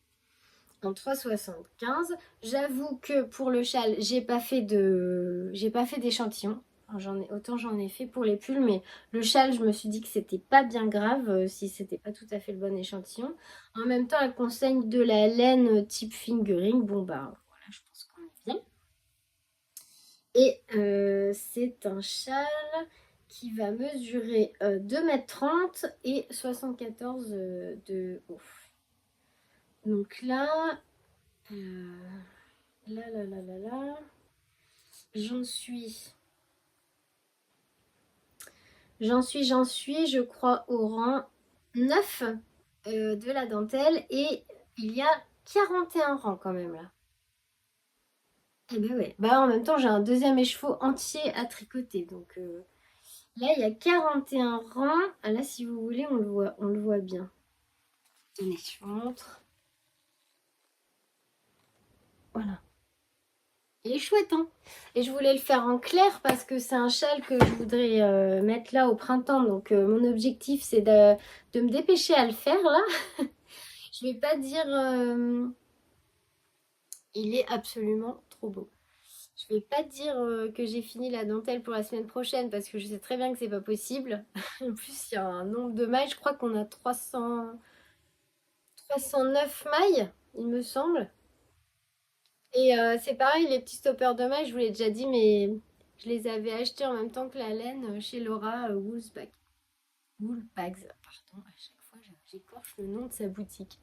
En 3,75. J'avoue que pour le châle, j'ai pas fait d'échantillon. Autant j'en ai fait pour les pulls, mais le châle, je me suis dit que c'était pas bien grave si c'était pas tout à fait le bon échantillon. En même temps, elle conseille de la laine type fingering. Bon, bah voilà, je pense qu'on est bien. Et c'est un châle qui va mesurer 2,30 m et 74 de haut. Donc là, j'en suis, je crois, au rang 9 de la dentelle et il y a 41 rangs quand même là. Eh ben ouais, bah en même temps j'ai un deuxième écheveau entier à tricoter donc là il y a 41 rangs. Ah, là si vous voulez on le voit bien. Tenez, je vous montre. Voilà. Il est chouette, hein. Et je voulais le faire en clair parce que c'est un châle que je voudrais mettre là au printemps. Donc mon objectif c'est de me dépêcher à le faire là. Je vais pas dire il est absolument trop beau. Je vais pas dire que j'ai fini la dentelle pour la semaine prochaine parce que je sais très bien que c'est pas possible. En plus, il y a un nombre de mailles, je crois qu'on a 300. 309 mailles, il me semble. Et c'est pareil, les petits stoppers de mailles, je vous l'ai déjà dit, mais je les avais achetés en même temps que la laine chez Laura Woolbags. Pardon, à chaque fois j'écorche le nom de sa boutique.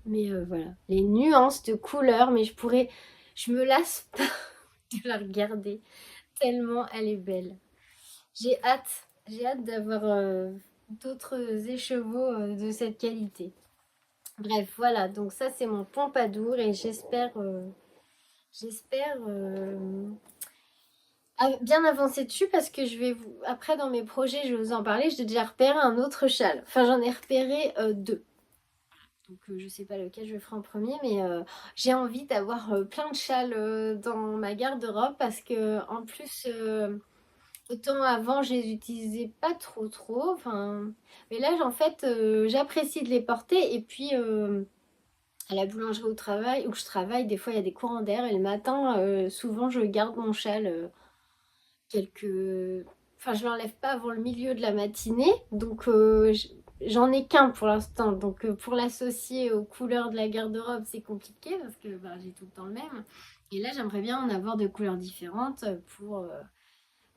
Mais voilà, les nuances de couleurs, mais je me lasse pas de la regarder, tellement elle est belle. J'ai hâte d'avoir d'autres écheveaux de cette qualité. Bref, voilà, donc ça c'est mon pompadour et j'espère bien avancer dessus parce que après dans mes projets, je vais vous en parler, j'ai déjà repéré un autre châle. Enfin, j'en ai repéré deux. Donc je sais pas lequel je ferai en premier, mais j'ai envie d'avoir plein de châles dans ma garde-robe parce que en plus, autant avant je les utilisais pas trop, enfin, mais là en fait j'apprécie de les porter et puis à la boulangerie au travail où je travaille, des fois il y a des courants d'air et le matin souvent je garde mon châle quelques... Enfin, je l'enlève pas avant le milieu de la matinée, donc j'en ai qu'un pour l'instant. Donc pour l'associer aux couleurs de la garde-robe, c'est compliqué parce que ben, j'ai tout le temps le même. Et là, j'aimerais bien en avoir de couleurs différentes voilà,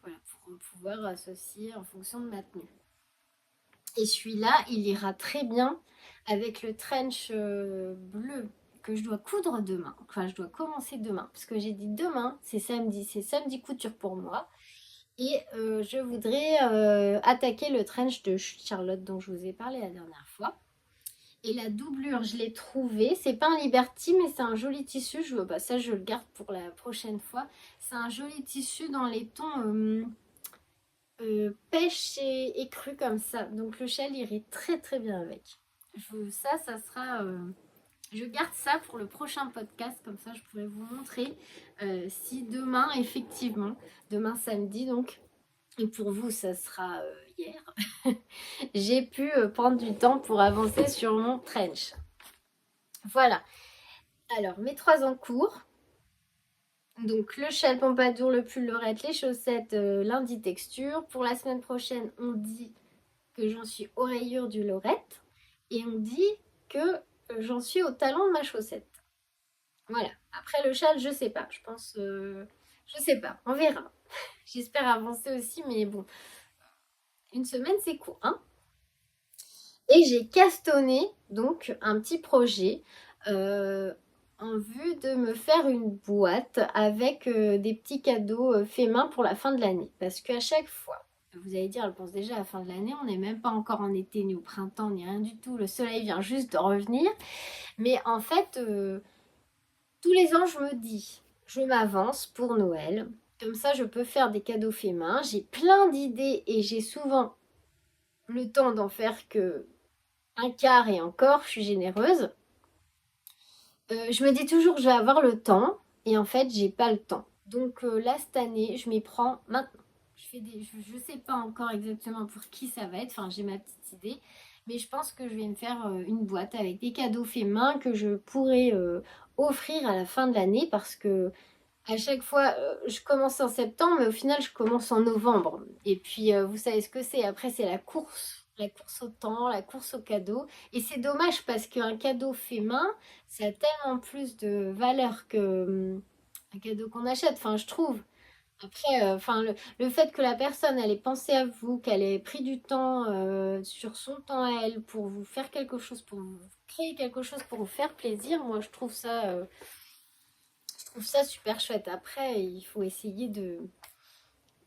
pour pouvoir associer en fonction de ma tenue. Et celui-là, il ira très bien avec le trench bleu que je dois coudre demain. Enfin, je dois commencer demain. Parce que j'ai dit demain, c'est samedi couture pour moi. Et je voudrais attaquer le trench de Charlotte dont je vous ai parlé la dernière fois. Et la doublure, je l'ai trouvée. C'est pas un Liberty, mais c'est un joli tissu. Bah, ça, je le garde pour la prochaine fois. C'est un joli tissu dans les tons pêche et cru comme ça. Donc le châle irait très bien avec. Ça sera... je garde ça pour le prochain podcast. Comme ça, je pourrais vous montrer si demain, effectivement, demain samedi, donc, et pour vous, ça sera hier. J'ai pu prendre du temps pour avancer sur mon trench. Voilà. Alors, mes trois en cours. Donc, le châle pompadour, le pull lorette, les chaussettes lundi texture. Pour la semaine prochaine, on dit que j'en suis aux rayures du lorette. Et on dit que j'en suis au talon de ma chaussette. Voilà. Après, le châle, je sais pas. Je pense... je sais pas. On verra. J'espère avancer aussi, mais bon. Une semaine, c'est court, hein. Et j'ai castonné donc un petit projet euh, en vue de me faire une boîte avec des petits cadeaux faits main pour la fin de l'année. Parce qu'à chaque fois, vous allez dire, elle pense déjà à la fin de l'année, on n'est même pas encore en été ni au printemps ni rien du tout, le soleil vient juste de revenir. Mais en fait, tous les ans, je me dis, je m'avance pour Noël. Comme ça, je peux faire des cadeaux faits main. J'ai plein d'idées et j'ai souvent le temps d'en faire que un quart et encore, je suis généreuse. Je me dis toujours que je vais avoir le temps et en fait, j'ai pas le temps. Donc là, cette année, je m'y prends maintenant. Je sais pas encore exactement pour qui ça va être, enfin j'ai ma petite idée, mais je pense que je vais me faire une boîte avec des cadeaux faits main que je pourrais offrir à la fin de l'année parce que à chaque fois, je commence en septembre, mais au final, je commence en novembre. Et puis, vous savez ce que c'est. Après, c'est la course au temps, la course au cadeau. Et c'est dommage parce qu'un cadeau fait main, ça a tellement plus de valeur que un cadeau qu'on achète. Enfin, je trouve. Après, enfin, le fait que la personne, elle ait pensé à vous, qu'elle ait pris du temps sur son temps à elle pour vous faire quelque chose, pour vous créer quelque chose, pour vous faire plaisir, moi, je trouve ça super chouette. Après, il faut essayer de...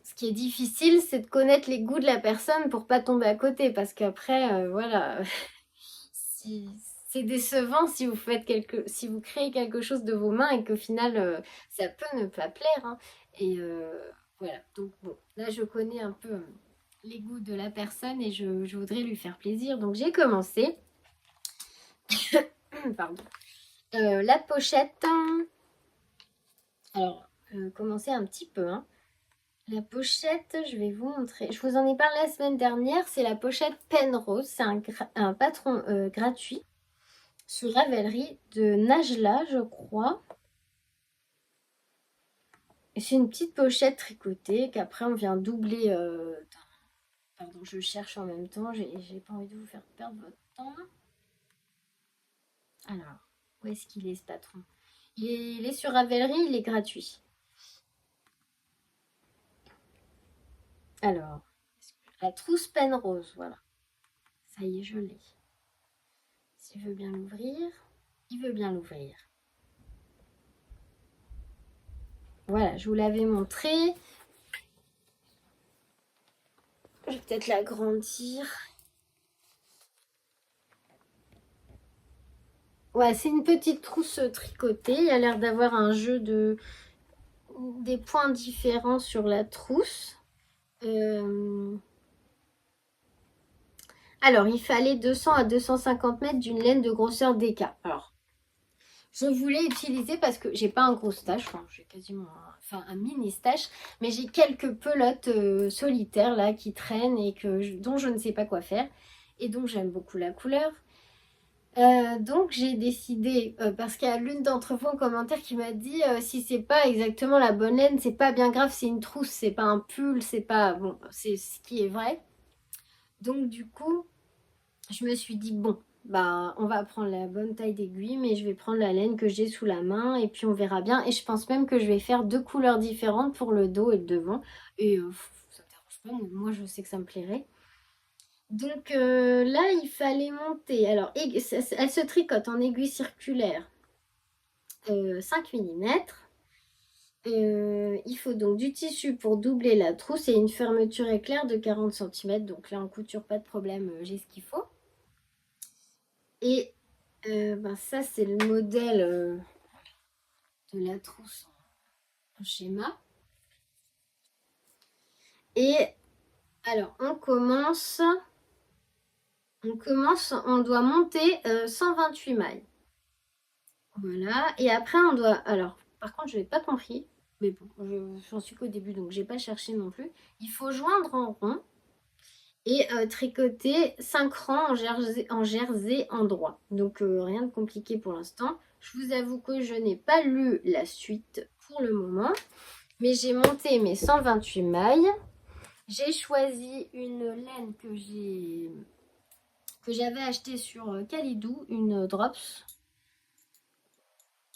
Ce qui est difficile, c'est de connaître les goûts de la personne pour pas tomber à côté. Parce qu'après, voilà, si... c'est décevant si si vous créez quelque chose de vos mains et qu'au final, ça peut ne pas plaire, hein. Et voilà. Donc bon, là, je connais un peu les goûts de la personne et je voudrais lui faire plaisir. Donc j'ai commencé. Pardon. La pochette. Alors, commencer un petit peu, hein. La pochette, je vais vous montrer. Je vous en ai parlé la semaine dernière. C'est la pochette Penrose. C'est un patron gratuit sur Ravelry de Najla, je crois. Et c'est une petite pochette tricotée qu'après on vient doubler. Pardon, je cherche en même temps. J'ai pas envie de vous faire perdre votre temps. Alors, où est-ce qu'il est ce patron? Il est sur Ravelry, il est gratuit. Alors, la trousse peine rose, voilà. Ça y est, je l'ai. S'il veut bien l'ouvrir, il veut bien l'ouvrir. Voilà, je vous l'avais montré. Je vais peut-être l'agrandir. Ouais, c'est une petite trousse tricotée. Il y a l'air d'avoir un jeu de des points différents sur la trousse. Euh, Alors, il fallait 200 à 250 mètres d'une laine de grosseur DK. Alors, je voulais utiliser parce que j'ai pas un gros stash, enfin j'ai quasiment un mini stash, mais j'ai quelques pelotes solitaires là qui traînent et dont je ne sais pas quoi faire et donc j'aime beaucoup la couleur. Donc j'ai décidé, parce qu'il y a l'une d'entre vous en commentaire qui m'a dit si c'est pas exactement la bonne laine, c'est pas bien grave, c'est une trousse, c'est pas un pull, c'est pas. Bon, c'est ce qui est vrai. Donc du coup, je me suis dit bon, bah on va prendre la bonne taille d'aiguille, mais je vais prendre la laine que j'ai sous la main et puis on verra bien. Et je pense même que je vais faire deux couleurs différentes pour le dos et le devant. Et ça me dérange pas, moi je sais que ça me plairait. Donc là, il fallait monter. Alors, elle se tricote en aiguille circulaire 5 mm. Il faut donc du tissu pour doubler la trousse et une fermeture éclair de 40 cm. Donc là, en couture, pas de problème, j'ai ce qu'il faut. Et ben ça, c'est le modèle de la trousse en schéma. Et alors, on doit monter 128 mailles. Voilà. Et après, on doit. Alors, par contre, je n'ai pas compris. Mais bon, j'en suis qu'au début, donc j'ai pas cherché non plus. Il faut joindre en rond et tricoter 5 rangs en jersey endroit. Donc rien de compliqué pour l'instant. Je vous avoue que je n'ai pas lu la suite pour le moment. Mais j'ai monté mes 128 mailles. J'ai choisi une laine que j'avais achetée sur Calidou, une Drops.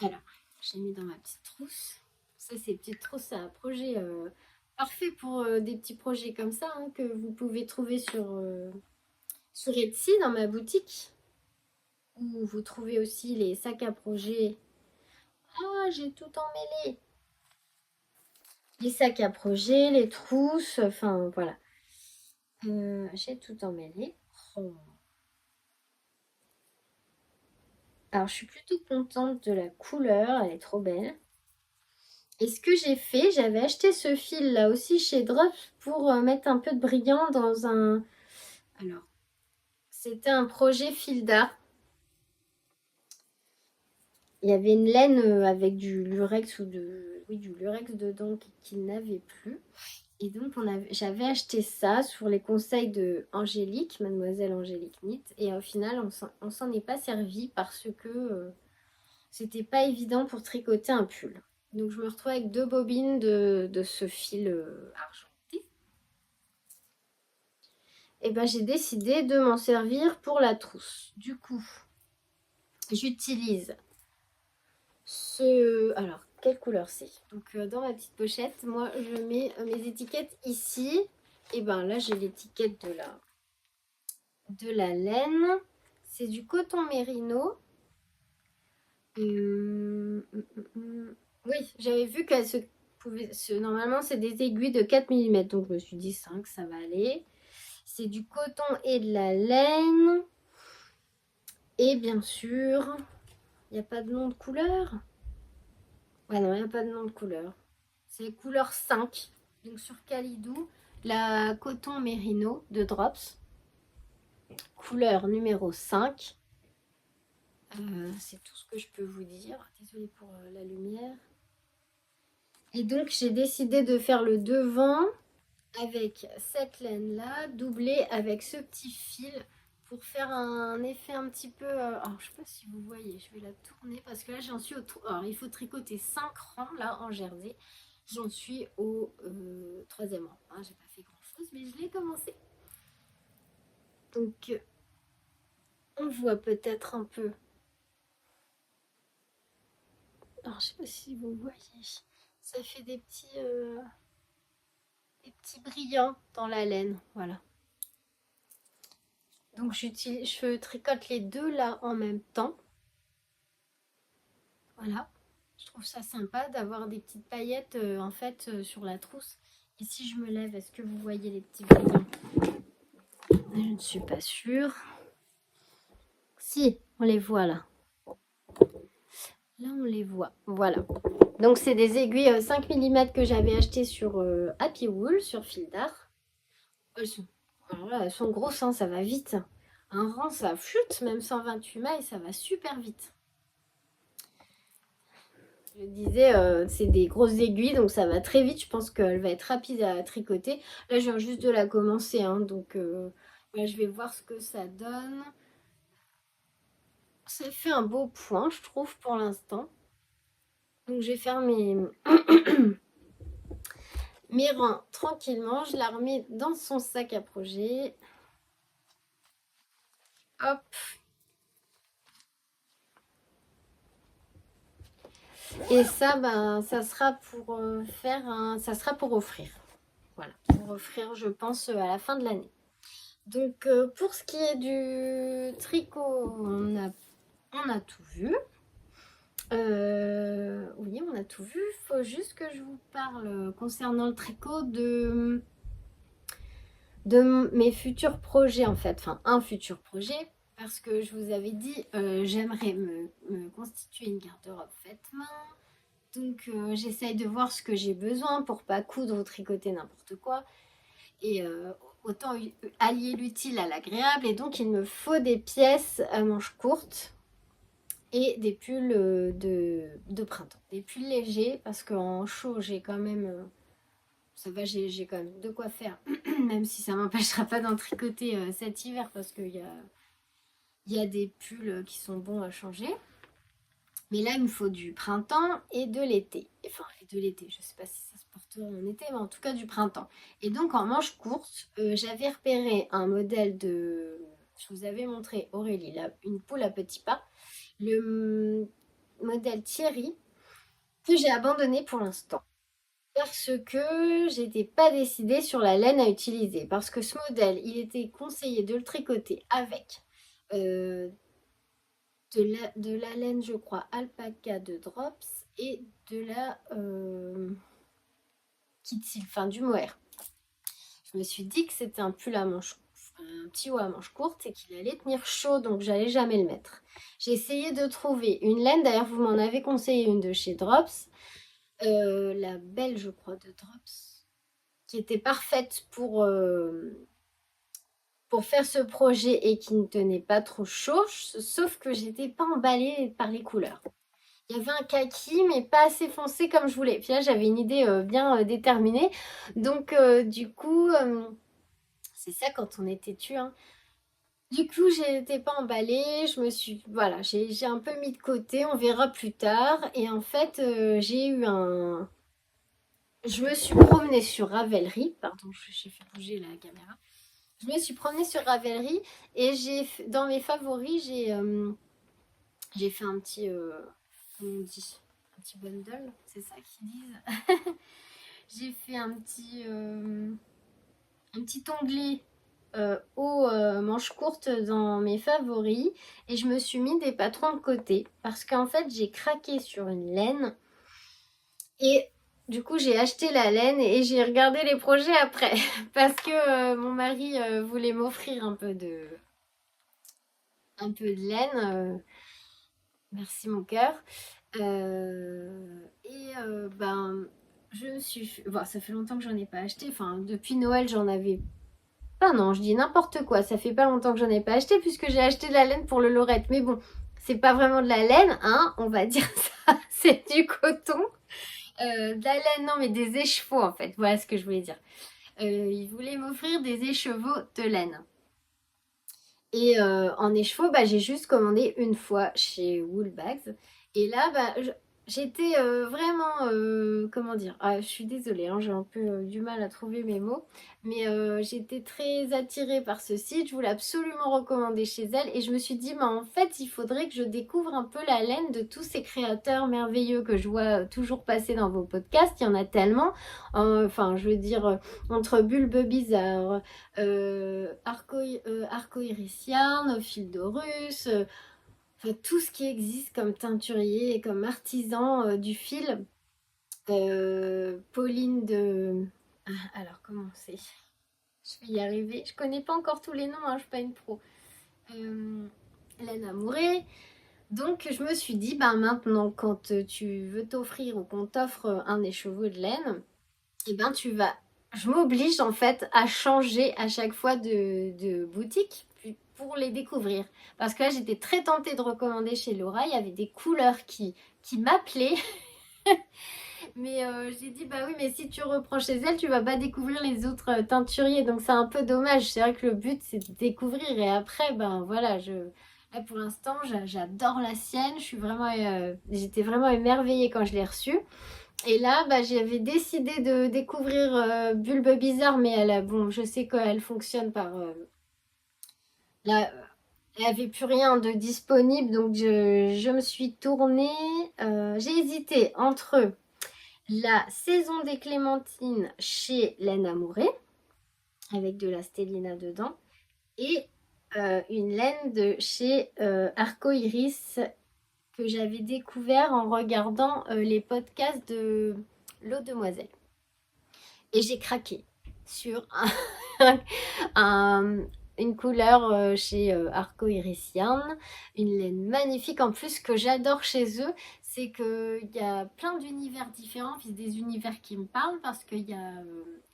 Alors, j'ai mis dans ma petite trousse. Ça, c'est petite trousse, c'est un projet parfait pour des petits projets comme ça hein, que vous pouvez trouver sur Etsy dans ma boutique. Où vous trouvez aussi les sacs à projet. Ah, j'ai tout emmêlé. Les sacs à projet, les trousses, enfin voilà. J'ai tout emmêlé. Oh. Alors, je suis plutôt contente de la couleur, elle est trop belle. Et ce que j'ai fait, j'avais acheté ce fil là aussi chez Drops pour mettre un peu de brillant dans un. Alors, c'était un projet fil d'art. Il y avait une laine avec du lurex oui, du lurex dedans qu'il n'avait plus. Et donc, j'avais acheté ça sur les conseils de Angélique, mademoiselle Angélique Knit. Et au final, on s'en est pas servi parce que c'était pas évident pour tricoter un pull. Donc, je me retrouve avec deux bobines de ce fil argenté. Et ben, j'ai décidé de m'en servir pour la trousse. Du coup, j'utilise alors, quelle couleur c'est? Donc, dans ma petite pochette, moi, je mets mes étiquettes ici. Et ben là, j'ai l'étiquette de la laine. C'est du coton mérino. Oui, j'avais vu qu'elle se pouvait. Normalement, c'est des aiguilles de 4 mm. Donc, je me suis dit 5, ça va aller. C'est du coton et de la laine. Et bien sûr, il n'y a pas de nom de couleur. Ouais, non, il n'y a pas de nom de couleur. C'est couleur 5. Donc, sur Calidou, la coton mérino de Drops. Couleur numéro 5. C'est tout ce que je peux vous dire. Désolée pour la lumière. Et donc, j'ai décidé de faire le devant avec cette laine-là, doublée avec ce petit fil pour faire un effet un petit peu... alors, je ne sais pas si vous voyez, je vais la tourner parce que là, j'en suis au... Alors, il faut tricoter 5 rangs là en jersey. J'en suis au 3e rang. Hein, j'ai pas fait grand-chose, mais je l'ai commencé. Donc, on voit peut-être un peu Alors, je sais pas si vous voyez. Ça fait des petits brillants dans la laine. Voilà. Donc, je tricote les deux là en même temps. Voilà. Je trouve ça sympa d'avoir des petites paillettes en fait sur la trousse. Et si je me lève, est-ce que vous voyez les petits brillants? Je ne suis pas sûre. Si, on les voit là. Là, on les voit. Voilà. Donc, c'est des aiguilles 5 mm que j'avais achetées sur Happy Wool, sur fil d'art. Elles sont grosses, hein, ça va vite. Un rang, ça chute, même 128 mailles, ça va super vite. Je disais, c'est des grosses aiguilles, donc ça va très vite. Je pense qu'elle va être rapide à tricoter. Là, je viens juste de la commencer, hein, donc là, je vais voir ce que ça donne. Ça fait un beau point, je trouve, pour l'instant. Donc, je vais faire mes rangs tranquillement. Je la remets dans son sac à projet. Hop. Et ça, ben, ça sera pour ça sera pour offrir. Voilà, pour offrir, je pense, à la fin de l'année. Donc, pour ce qui est du tricot, on a tout vu. Oui, on a tout vu. Il faut juste que je vous parle concernant le tricot de mes futurs projets, en fait. Enfin, un futur projet. Parce que je vous avais dit, j'aimerais me constituer une garde-robe faite main. Donc, j'essaye de voir ce que j'ai besoin pour pas coudre ou tricoter n'importe quoi. Et autant allier l'utile à l'agréable. Et donc, il me faut des pièces à manches courtes et des pulls de printemps. Des pulls légers parce qu'en chaud, j'ai quand même... ça va, j'ai quand même de quoi faire. Même si ça m'empêchera pas d'en tricoter cet hiver parce qu'il y a des pulls qui sont bons à changer. Mais là, il me faut du printemps et de l'été. Enfin, et de l'été, je ne sais pas si ça se portera en été, mais en tout cas du printemps. Et donc, en manche courte, j'avais repéré un modèle de... Je vous avais montré, Aurélie, là, une poule à petits pas. Le modèle Thierry, que j'ai abandonné pour l'instant. Parce que j'étais pas décidée sur la laine à utiliser. Parce que ce modèle, il était conseillé de le tricoter avec euh, de la laine, je crois, alpaca de Drops et de la Kitsil, enfin du mohair. Je me suis dit que c'était un pull à manche, un petit haut à manche courte et qu'il allait tenir chaud, donc j'allais jamais le mettre. J'ai essayé de trouver une laine, d'ailleurs vous m'en avez conseillé une de chez Drops, la belle je crois de Drops, qui était parfaite pour faire ce projet et qui ne tenait pas trop chaud, sauf que j'étais pas emballée par les couleurs. Il y avait un kaki, mais pas assez foncé comme je voulais. Puis là, j'avais une idée bien déterminée. Donc, du coup, c'est ça quand on est têtu, hein. Du coup, j'étais pas emballée. Voilà, j'ai un peu mis de côté. On verra plus tard. Et en fait, j'ai eu un... Je me suis promenée sur Ravelry. Pardon, j'ai fait bouger la caméra. Je me suis promenée sur Ravelry et dans mes favoris, j'ai fait un petit... comment on dit? Un petit bundle, c'est ça qu'ils disent. J'ai fait un petit onglet aux manches courtes dans mes favoris et je me suis mis des patrons de côté parce qu'en fait j'ai craqué sur une laine et du coup j'ai acheté la laine et j'ai regardé les projets après parce que mon mari voulait m'offrir un peu de laine. Merci mon cœur. Ben, bon, ça fait longtemps que j'en ai pas acheté. Enfin, depuis Noël, j'en avais. Ah non, je dis n'importe quoi. Ça fait pas longtemps que j'en ai pas acheté puisque j'ai acheté de la laine pour le lorette. Mais bon, c'est pas vraiment de la laine, hein. On va dire ça. C'est du coton. De la laine, non, mais des écheveaux en fait. Voilà ce que je voulais dire. Il voulait m'offrir des écheveaux de laine. Et en écheveau, bah, j'ai juste commandé une fois chez Woolbags. Et là, bah, J'étais vraiment, comment dire? Ah, je suis désolée, hein, j'ai un peu du mal à trouver mes mots, mais j'étais très attirée par ce site. Je voulais absolument recommander chez elle et je me suis dit, mais en fait, il faudrait que je découvre un peu la laine de tous ces créateurs merveilleux que je vois toujours passer dans vos podcasts. Il y en a tellement. Enfin, je veux dire, entre Bulbe Bizarre, Arco-Irician, Phildorus. Enfin, tout ce qui existe comme teinturier et comme artisan du fil. Pauline de... Ah, alors, comment c'est? Je vais y arriver. Je connais pas encore tous les noms, hein, je suis pas une pro. Euh, Laine Amouré. Donc, je me suis dit, ben maintenant, quand tu veux t'offrir ou qu'on t'offre un écheveau de laine, eh ben, tu vas... Je m'oblige en fait à changer à chaque fois de boutique pour les découvrir. Parce que là, j'étais très tentée de recommander chez Laura. Il y avait des couleurs qui m'appelaient. Mais j'ai dit, bah oui, mais si tu reprends chez elle, tu vas pas découvrir les autres teinturiers. Donc c'est un peu dommage. C'est vrai que le but, c'est de découvrir. Et après, ben voilà, là pour l'instant, j'adore la sienne. J'étais vraiment émerveillée quand je l'ai reçue. Et là, bah, j'avais décidé de découvrir Bulbe Bizarre, mais bon, je sais qu'elle fonctionne par... là, elle n'avait plus rien de disponible, donc je me suis tournée. J'ai hésité entre la saison des clémentines chez Laine Amouré, avec de la stellina dedans, et une laine de chez Arco Iris que j'avais découvert en regardant les podcasts de L'Eau Demoiselle. Et j'ai craqué sur un- une couleur chez Arco Irician, une laine magnifique. En plus, ce que j'adore chez eux, c'est qu'il y a plein d'univers différents, puis des univers qui me parlent parce qu'il y a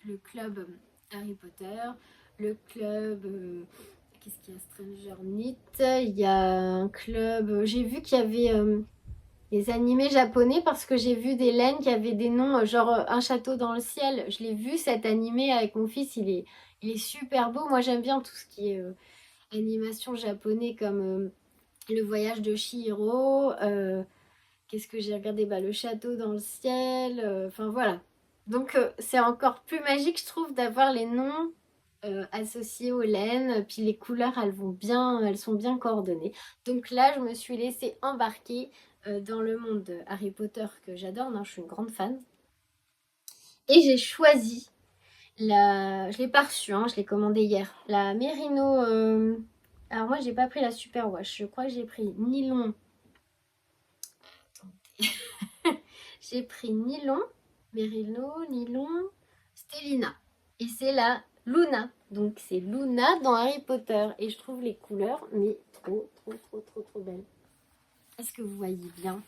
le club Harry Potter, le club. Qu'est-ce qu'il y a? Stranger Knit. Il y a un club. J'ai vu qu'il y avait les animés japonais parce que j'ai vu des laines qui avaient des noms, genre Un château dans le ciel. Je l'ai vu cet animé avec mon fils, il est super beau. Moi j'aime bien tout ce qui est animation japonais comme Le voyage de Chihiro. Qu'est-ce que j'ai regardé? Bah, Le château dans le ciel. Enfin voilà. Donc c'est encore plus magique, je trouve, d'avoir les noms associés aux laines. Puis les couleurs, elles sont bien coordonnées. Donc là, je me suis laissée embarquer dans le monde de Harry Potter que j'adore. Non, je suis une grande fan. Et j'ai choisi je l'ai pas reçue, hein, je l'ai commandée hier. La Merino. Alors moi, j'ai pas pris la Super Wash. Je crois que j'ai pris nylon. J'ai pris nylon, Merino, nylon, Stellina. Et c'est la Luna. Donc c'est Luna dans Harry Potter. Et je trouve les couleurs, mais trop, trop, trop, trop, trop belles. Est-ce que vous voyez bien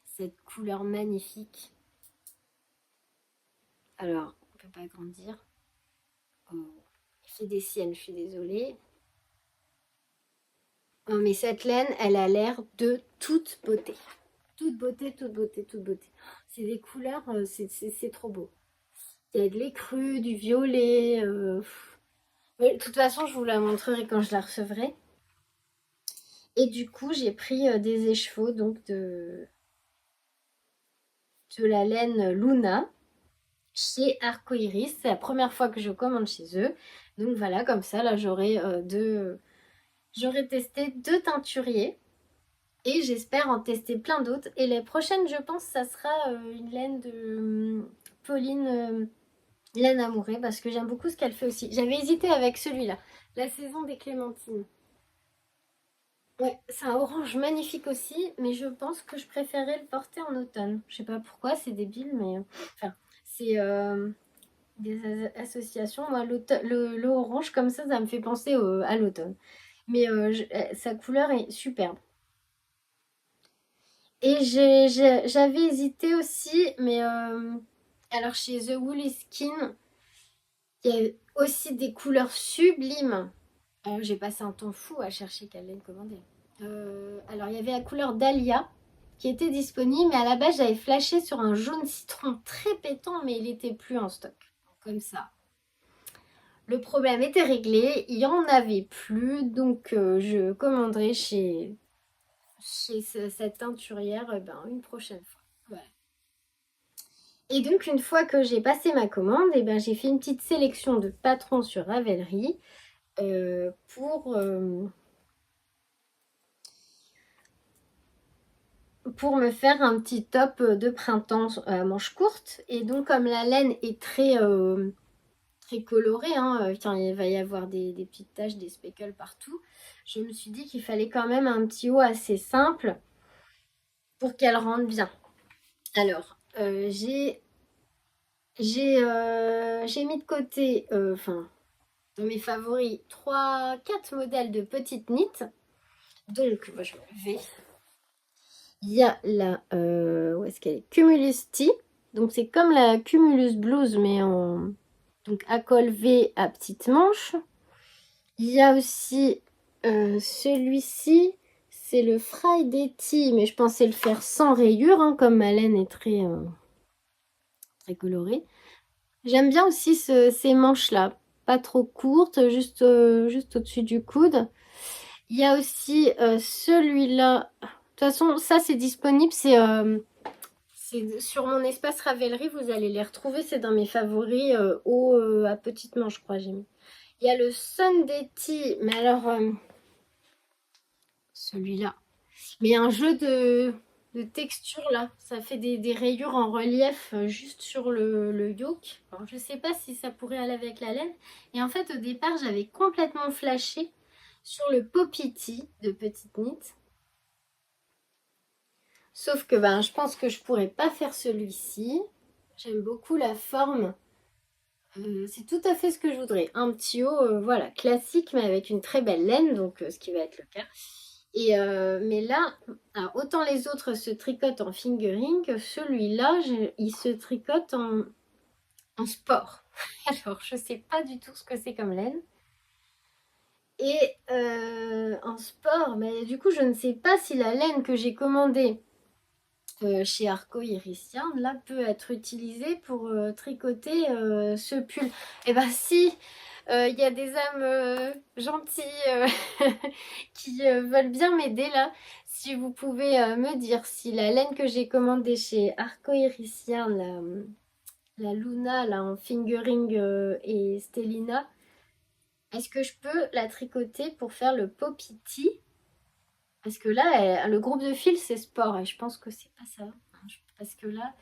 cette couleur magnifique? Alors, on peut pas grandir. Oh, il fait des siennes, je suis désolée. Oh, mais cette laine, elle a l'air de toute beauté. Toute beauté, toute beauté, toute beauté. C'est des couleurs, c'est trop beau. Il y a de l'écru, du violet. Mais de toute façon, je vous la montrerai quand je la recevrai. Et du coup, j'ai pris des écheveaux donc de la laine Luna chez Arcoiris. C'est la première fois que je commande chez eux. Donc voilà, comme ça, là, j'aurai testé deux teinturiers. Et j'espère en tester plein d'autres. Et les prochaines, je pense, ça sera une laine de Pauline Laine Amourée parce que j'aime beaucoup ce qu'elle fait aussi. J'avais hésité avec celui-là, la saison des clémentines. Ouais, c'est un orange magnifique aussi, mais je pense que je préférais le porter en automne. Je sais pas pourquoi, c'est débile, mais enfin, c'est des associations. Moi, le orange comme ça me fait penser à l'automne. Mais sa couleur est superbe. Et j'avais hésité aussi, mais alors chez The Woolly Skin, il y a aussi des couleurs sublimes. J'ai passé un temps fou à chercher quelle laine commander. Alors il y avait la couleur Dahlia qui était disponible, mais à la base j'avais flashé sur un jaune citron très pétant, mais il était plus en stock. Comme ça. Le problème était réglé, il n'y en avait plus, donc je commanderai chez cette teinturière une prochaine fois. Voilà. Et donc, une fois que j'ai passé ma commande, eh ben, j'ai fait une petite sélection de patrons sur Ravelry pour me faire un petit top de printemps à manches courtes. Et donc, comme la laine est très colorée, hein, il va y avoir des petites taches, des speckles partout, je me suis dit qu'il fallait quand même un petit haut assez simple pour qu'elle rentre bien. Alors, j'ai mis de côté, enfin, dans mes favoris, 3-4 modèles de petites knits. Donc, moi, je vais. Il y a la, où est-ce qu'elle est? Cumulus Tee. Donc, c'est comme la Cumulus Blues, mais en donc à col V à petites manches. Il y a aussi celui-ci, c'est le Friday Tee, mais je pensais le faire sans rayures, hein, comme ma laine est très colorée. J'aime bien aussi ces manches-là, pas trop courtes, juste au-dessus du coude. Il y a aussi celui-là. De toute façon, ça c'est disponible, c'est sur mon espace Ravelry, vous allez les retrouver, c'est dans mes favoris haut à petite manche, je crois, j'ai mis. Il y a le Sunday Tee, mais alors celui-là. Mais un jeu de texture là, ça fait des rayures en relief juste sur le yoke. Alors, je sais pas si ça pourrait aller avec la laine. Et en fait, au départ, j'avais complètement flashé sur le Poppy Tee de Petite Knit. Sauf que ben, je pense que je pourrais pas faire celui-ci. J'aime beaucoup la forme. C'est tout à fait ce que je voudrais. Un petit haut, voilà, classique, mais avec une très belle laine, donc ce qui va être le cas. Mais là, alors, autant les autres se tricotent en fingering, que celui-là, il se tricote en sport. Alors, je sais pas du tout ce que c'est comme laine. Et en sport, mais du coup, je ne sais pas si la laine que j'ai commandée chez Arco Iris Yarn, là, peut être utilisée pour tricoter ce pull. Eh ben si, il y a des âmes gentilles qui veulent bien m'aider là. Si vous pouvez me dire si la laine que j'ai commandée chez Arco Iris Yarn, la Luna là en fingering et Stellina, est-ce que je peux la tricoter pour faire le Poppy Tee? Parce que là, le groupe de fil c'est sport et je pense que c'est pas ça. Parce que là,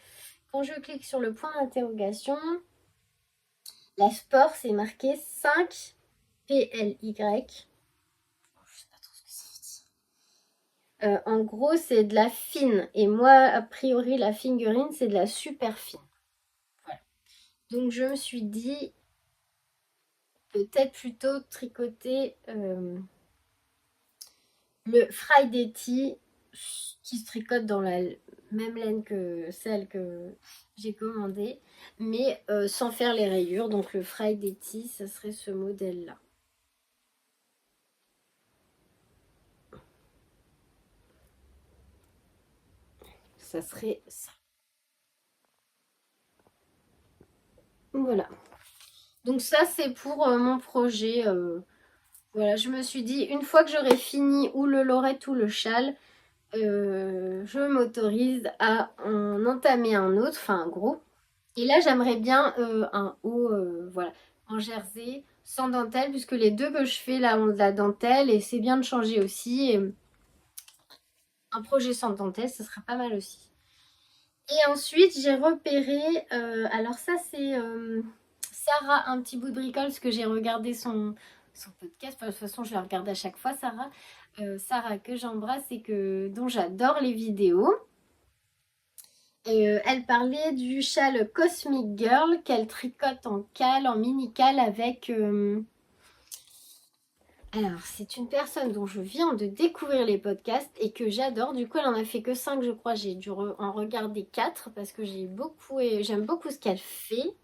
quand je clique sur le point d'interrogation, la sport c'est marqué 5 PLY. Je sais pas trop ce que ça veut dire. En gros, c'est de la fine. Et moi, a priori, la fingering, c'est de la super fine. Voilà. Donc, je me suis dit, peut-être plutôt tricoter le Friday Tee qui se tricote dans la même laine que celle que j'ai commandée, mais sans faire les rayures. Donc, le Friday Tee, ça serait ce modèle-là. Ça serait ça. Voilà. Donc ça, c'est pour mon projet. Voilà, je me suis dit, une fois que j'aurai fini ou le lorette ou le châle, je m'autorise à en entamer un autre, enfin un gros. Et là, j'aimerais bien un haut, voilà, en jersey, sans dentelle, puisque les deux que je fais là ont de la dentelle, et c'est bien de changer aussi. Et un projet sans dentelle, ce sera pas mal aussi. Et ensuite, j'ai repéré, alors ça c'est Sarah, un petit bout de bricole, parce que j'ai regardé son podcast. De toute façon, je la regarde à chaque fois, Sarah. Sarah, que j'embrasse et dont j'adore les vidéos. Elle parlait du châle Cosmic Girl qu'elle tricote en cale, en mini cale avec... Alors, c'est une personne dont je viens de découvrir les podcasts et que j'adore. Du coup, elle en a fait que 5, je crois. J'ai dû en regarder 4 parce que j'aime beaucoup ce qu'elle fait.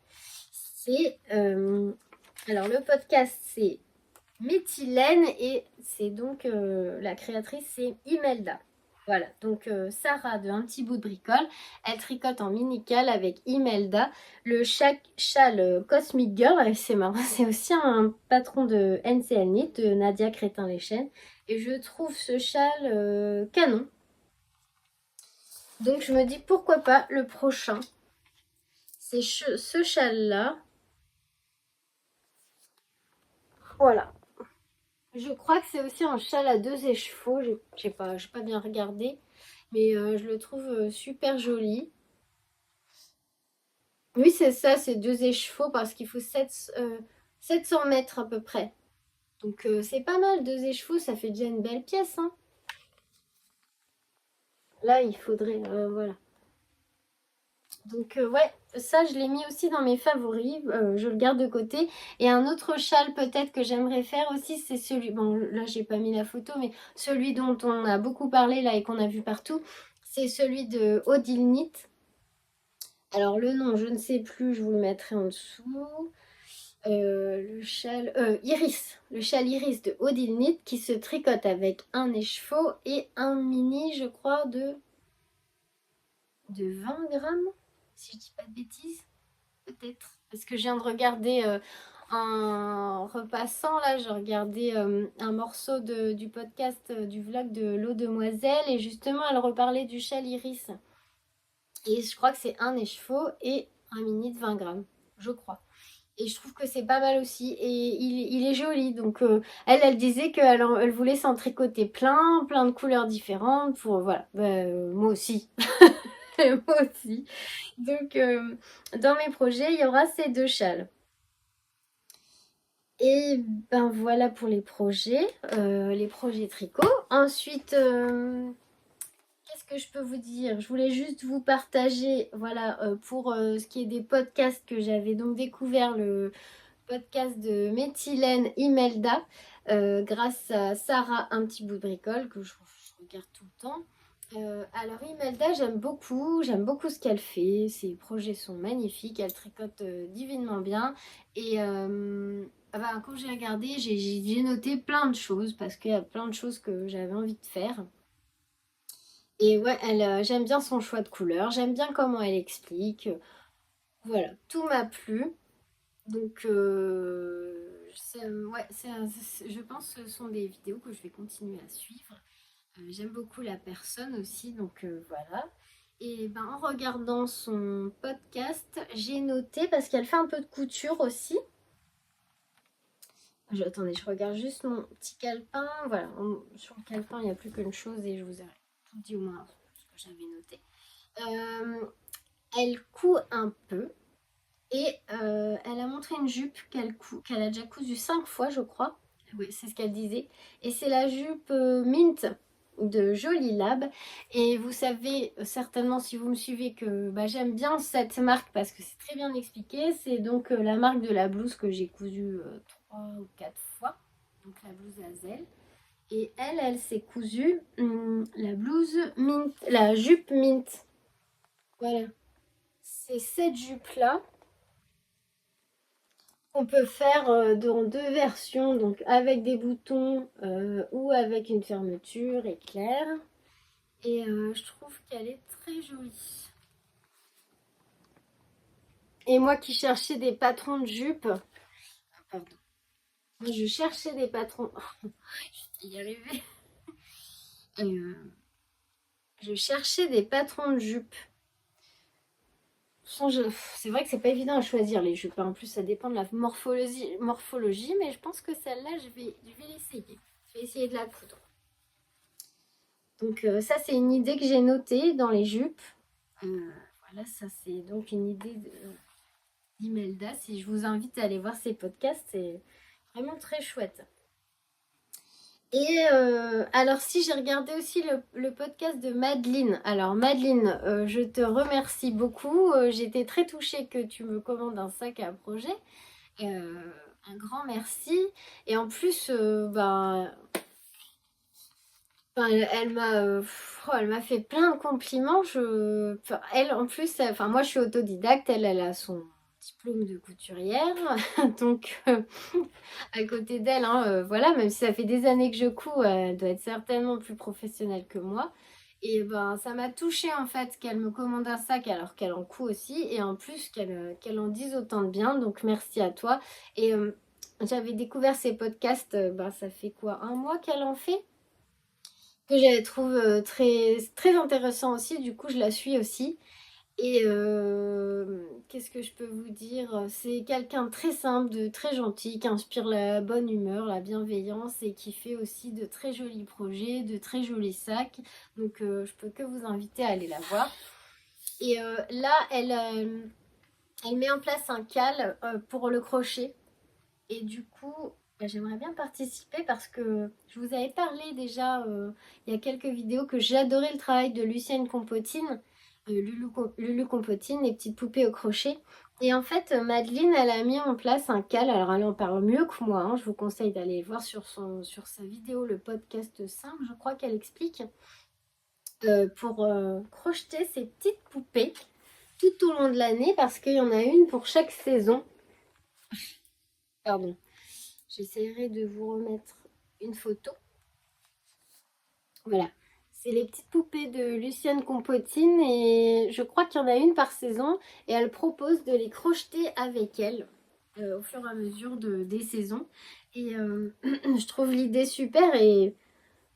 C'est... alors, le podcast, c'est Méthylène et c'est donc la créatrice, c'est Imelda. Voilà, donc Sarah de Un petit bout de bricole, elle tricote en mini-cale avec Imelda, le châle Cosmic Girl, c'est marrant, c'est aussi un patron de NCL Knit, de Nadia Crétin-Leschène, et je trouve ce châle canon. Donc je me dis pourquoi pas le prochain. C'est ce châle-là. Voilà. Je crois que c'est aussi un châle à 2 écheveaux. J'ai pas bien regardé. Mais je le trouve super joli. Oui, c'est ça, c'est 2 écheveaux parce qu'il faut 700 mètres à peu près. Donc c'est pas mal, 2 écheveaux, ça fait déjà une belle pièce, hein. Là, il faudrait, voilà. Donc ouais, ça je l'ai mis aussi dans mes favoris, je le garde de côté. Et un autre châle peut-être que j'aimerais faire aussi, c'est celui, bon là j'ai pas mis la photo, mais celui dont on a beaucoup parlé là et qu'on a vu partout, c'est celui de Odile Knit. Alors le nom, je ne sais plus, je vous le mettrai en dessous. Le châle Iris, le châle Iris de Odile Knit qui se tricote avec un écheveau et un mini, je crois, de 20 grammes, si je dis pas de bêtises, peut-être. Parce que je viens de regarder en repassant, là, j'ai regardé un morceau du podcast, du vlog de l'eau demoiselle, et justement, elle reparlait du châle Iris. Et je crois que c'est un écheveau et un mini de 20 grammes, je crois. Et je trouve que c'est pas mal aussi. Et il est joli. Donc, elle disait elle voulait s'en tricoter plein de couleurs différentes. Pour, voilà. Moi aussi. Moi aussi. Donc, dans mes projets, il y aura ces 2 châles. Et ben voilà pour les projets tricot. Ensuite, qu'est-ce que je peux vous dire? Je voulais juste vous partager, voilà, pour ce qui est des podcasts que j'avais donc découvert le podcast de Méthylène Imelda grâce à Sarah Un Petit Bout de Bricole que je regarde tout le temps. Alors Imelda, j'aime beaucoup ce qu'elle fait, ses projets sont magnifiques, elle tricote divinement bien et ah bah, quand j'ai regardé, j'ai noté plein de choses parce qu'il y a plein de choses que j'avais envie de faire. Et ouais, j'aime bien son choix de couleurs, j'aime bien comment elle explique. Voilà, tout m'a plu. Donc, ouais, je pense que ce sont des vidéos que je vais continuer à suivre. J'aime beaucoup la personne aussi, donc voilà. Et ben, en regardant son podcast, j'ai noté, parce qu'elle fait un peu de couture aussi. Attendez, je regarde juste mon petit calepin. Voilà, sur le calepin, il n'y a plus qu'une chose et je vous ai tout dit au moins ce que j'avais noté. Elle coud un peu. Et elle a montré une jupe qu'elle a déjà cousue 5 fois, je crois. Oui, c'est ce qu'elle disait. Et c'est la jupe Mint de Jolie Lab. Et vous savez certainement, si vous me suivez, que bah, j'aime bien cette marque parce que c'est très bien expliqué. C'est donc la marque de la blouse que j'ai cousue 3 ou 4 fois. Donc la blouse Hazel. Et elle s'est cousue la blouse Mint, la jupe Mint. Voilà. C'est cette jupe-là. On peut faire dans 2 versions, donc avec des boutons ou avec une fermeture éclair. Et je trouve qu'elle est très jolie. Et moi qui cherchais des patrons de jupe, pardon, moi je cherchais des patrons, je vais y arriver. Je cherchais des patrons de jupe. C'est vrai que c'est pas évident à choisir les jupes, hein. En plus, ça dépend de la morphologie, mais je pense que celle-là, je vais l'essayer. Je vais essayer de la coudre. Donc ça, c'est une idée que j'ai notée dans les jupes. Voilà, ça c'est donc une idée d'Imelda. Si je vous invite à aller voir ses podcasts, c'est vraiment très chouette. Et alors si j'ai regardé aussi le podcast de Madeleine. Alors Madeleine, je te remercie beaucoup. J'étais très touchée que tu me commandes un sac à projet. Un grand merci. Et en plus, enfin, elle m'a fait plein de compliments. Elle, en plus, enfin, moi, je suis autodidacte. Elle a son diplôme de couturière. Donc, à côté d'elle, hein, voilà, même si ça fait des années que je couds, elle doit être certainement plus professionnelle que moi. Et ben, ça m'a touchée en fait qu'elle me commande un sac alors qu'elle en coud aussi. Et en plus, qu'elle en dise autant de bien. Donc, merci à toi. Et j'avais découvert ces podcasts, ça fait quoi, un mois qu'elle en fait? que je trouve très, très intéressant aussi. Du coup, je la suis aussi. Et qu'est-ce que je peux vous dire? C'est quelqu'un de très simple, de très gentil, qui inspire la bonne humeur, la bienveillance et qui fait aussi de très jolis projets, de très jolis sacs. Donc je peux que vous inviter à aller la voir. Et là, elle met en place un cal pour le crochet. Et du coup, bah, j'aimerais bien participer parce que je vous avais parlé déjà il y a quelques vidéos que j'adorais le travail de Lucienne Compotine, Lulu Compotine, les petites poupées au crochet. Et en fait, Madeleine, elle a mis en place un cal. Alors, elle en parle mieux que moi, hein. Je vous conseille d'aller voir sur sa vidéo, le podcast 5, je crois qu'elle explique, pour crocheter ces petites poupées tout au long de l'année parce qu'il y en a une pour chaque saison. Pardon. J'essaierai de vous remettre une photo. Voilà. C'est les petites poupées de Lucienne Compotine et je crois qu'il y en a une par saison et elle propose de les crocheter avec elle au fur et à mesure des saisons. Et je trouve l'idée super et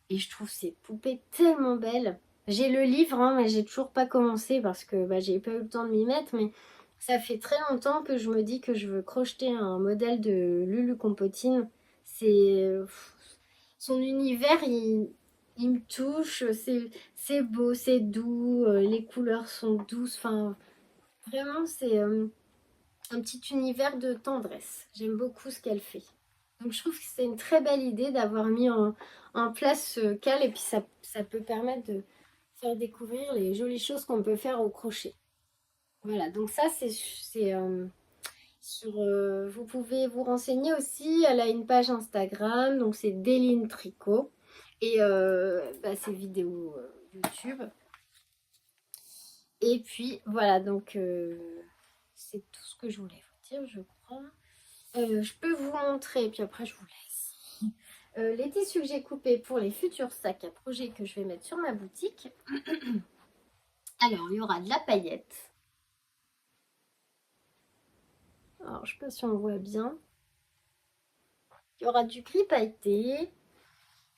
je trouve ces poupées tellement belles. J'ai le livre, hein, mais j'ai toujours pas commencé parce que bah, j'ai pas eu le temps de m'y mettre. Mais ça fait très longtemps que je me dis que je veux crocheter un modèle de Lulu Compotine. C'est son univers, il me touche. C'est beau, c'est doux. Les couleurs sont douces. Enfin, vraiment, c'est un petit univers de tendresse. J'aime beaucoup ce qu'elle fait. Donc je trouve que c'est une très belle idée d'avoir mis en place ce cal et puis ça peut permettre de faire découvrir les jolies choses qu'on peut faire au crochet. Voilà, donc ça vous pouvez vous renseigner aussi, elle a une page Instagram, donc c'est Déline Tricot et bah, ses vidéos YouTube. Et puis voilà, donc c'est tout ce que je voulais vous dire, je crois. Je peux vous montrer, puis après je vous laisse. Les tissus que j'ai coupés pour les futurs sacs à projet que je vais mettre sur ma boutique. Alors, il y aura de la paillette. Alors, je ne sais pas si on voit bien. Il y aura du gris pailleté.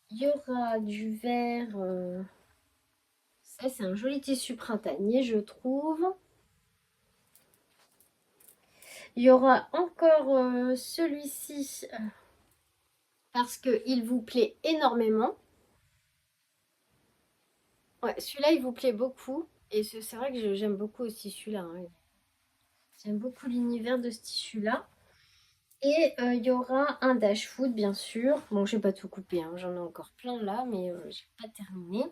Il y aura du vert. Ça, c'est un joli tissu printanier, je trouve. Il y aura encore celui-ci parce qu'il vous plaît énormément. Ouais, celui-là, il vous plaît beaucoup. Et c'est vrai que j'aime beaucoup aussi celui-là, hein. J'aime beaucoup l'univers de ce tissu-là. Et il y aura un dash food, bien sûr. Bon, j'ai pas tout coupé, hein, j'en ai encore plein là, mais j'ai pas terminé.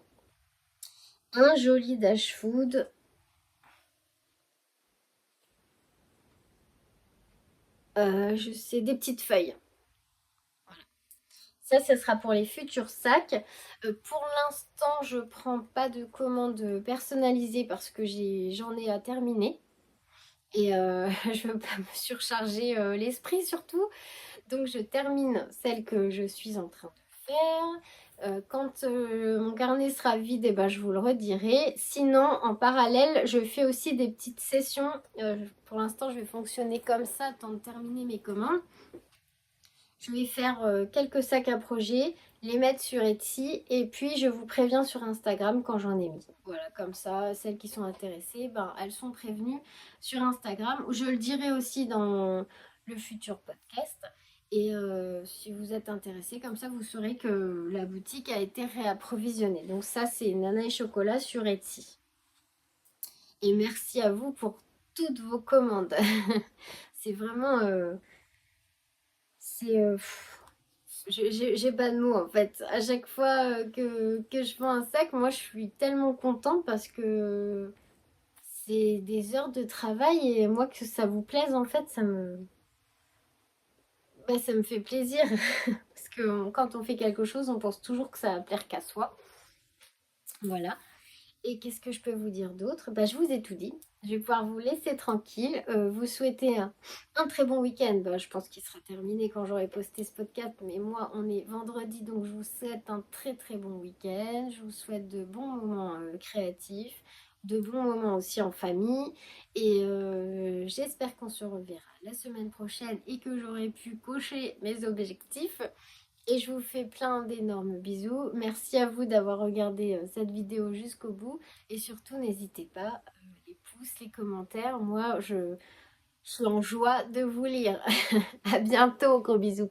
Un joli dash food. Je sais, des petites feuilles. Ça sera pour les futurs sacs. Pour l'instant, je prends pas de commandes personnalisées parce que j'en ai à terminer. Et je veux pas me surcharger l'esprit surtout. Donc je termine celle que je suis en train de faire. Quand mon carnet sera vide, eh ben, je vous le redirai. Sinon, en parallèle, je fais aussi des petites sessions. Pour l'instant, je vais fonctionner comme ça, tant de terminer mes commandes. Je vais faire quelques sacs à projet, les mettre sur Etsy et puis je vous préviens sur Instagram quand j'en ai mis. Voilà, comme ça, celles qui sont intéressées, ben, elles sont prévenues sur Instagram. Je le dirai aussi dans le futur podcast. Et si vous êtes intéressé, comme ça, vous saurez que la boutique a été réapprovisionnée. Donc ça, c'est Nana et Chocolat sur Etsy. Et merci à vous pour toutes vos commandes. C'est vraiment... c'est... j'ai pas de mots en fait. À chaque fois que je vends un sac, moi je suis tellement contente parce que c'est des heures de travail et moi que ça vous plaise en fait, ça me fait plaisir. Parce que quand on fait quelque chose, on pense toujours que ça va plaire qu'à soi. Voilà. Et qu'est-ce que je peux vous dire d'autre? Bah, je vous ai tout dit. Je vais pouvoir vous laisser tranquille. Vous souhaiter un très bon week-end. Bah, je pense qu'il sera terminé quand j'aurai posté ce podcast. Mais moi, on est vendredi, donc je vous souhaite un très très bon week-end. Je vous souhaite de bons moments créatifs, de bons moments aussi en famille. Et j'espère qu'on se reverra la semaine prochaine et que j'aurai pu cocher mes objectifs. Et je vous fais plein d'énormes bisous. Merci à vous d'avoir regardé cette vidéo jusqu'au bout. Et surtout, n'hésitez pas, les pouces, les commentaires. Moi, je suis en joie de vous lire. À bientôt, gros bisous.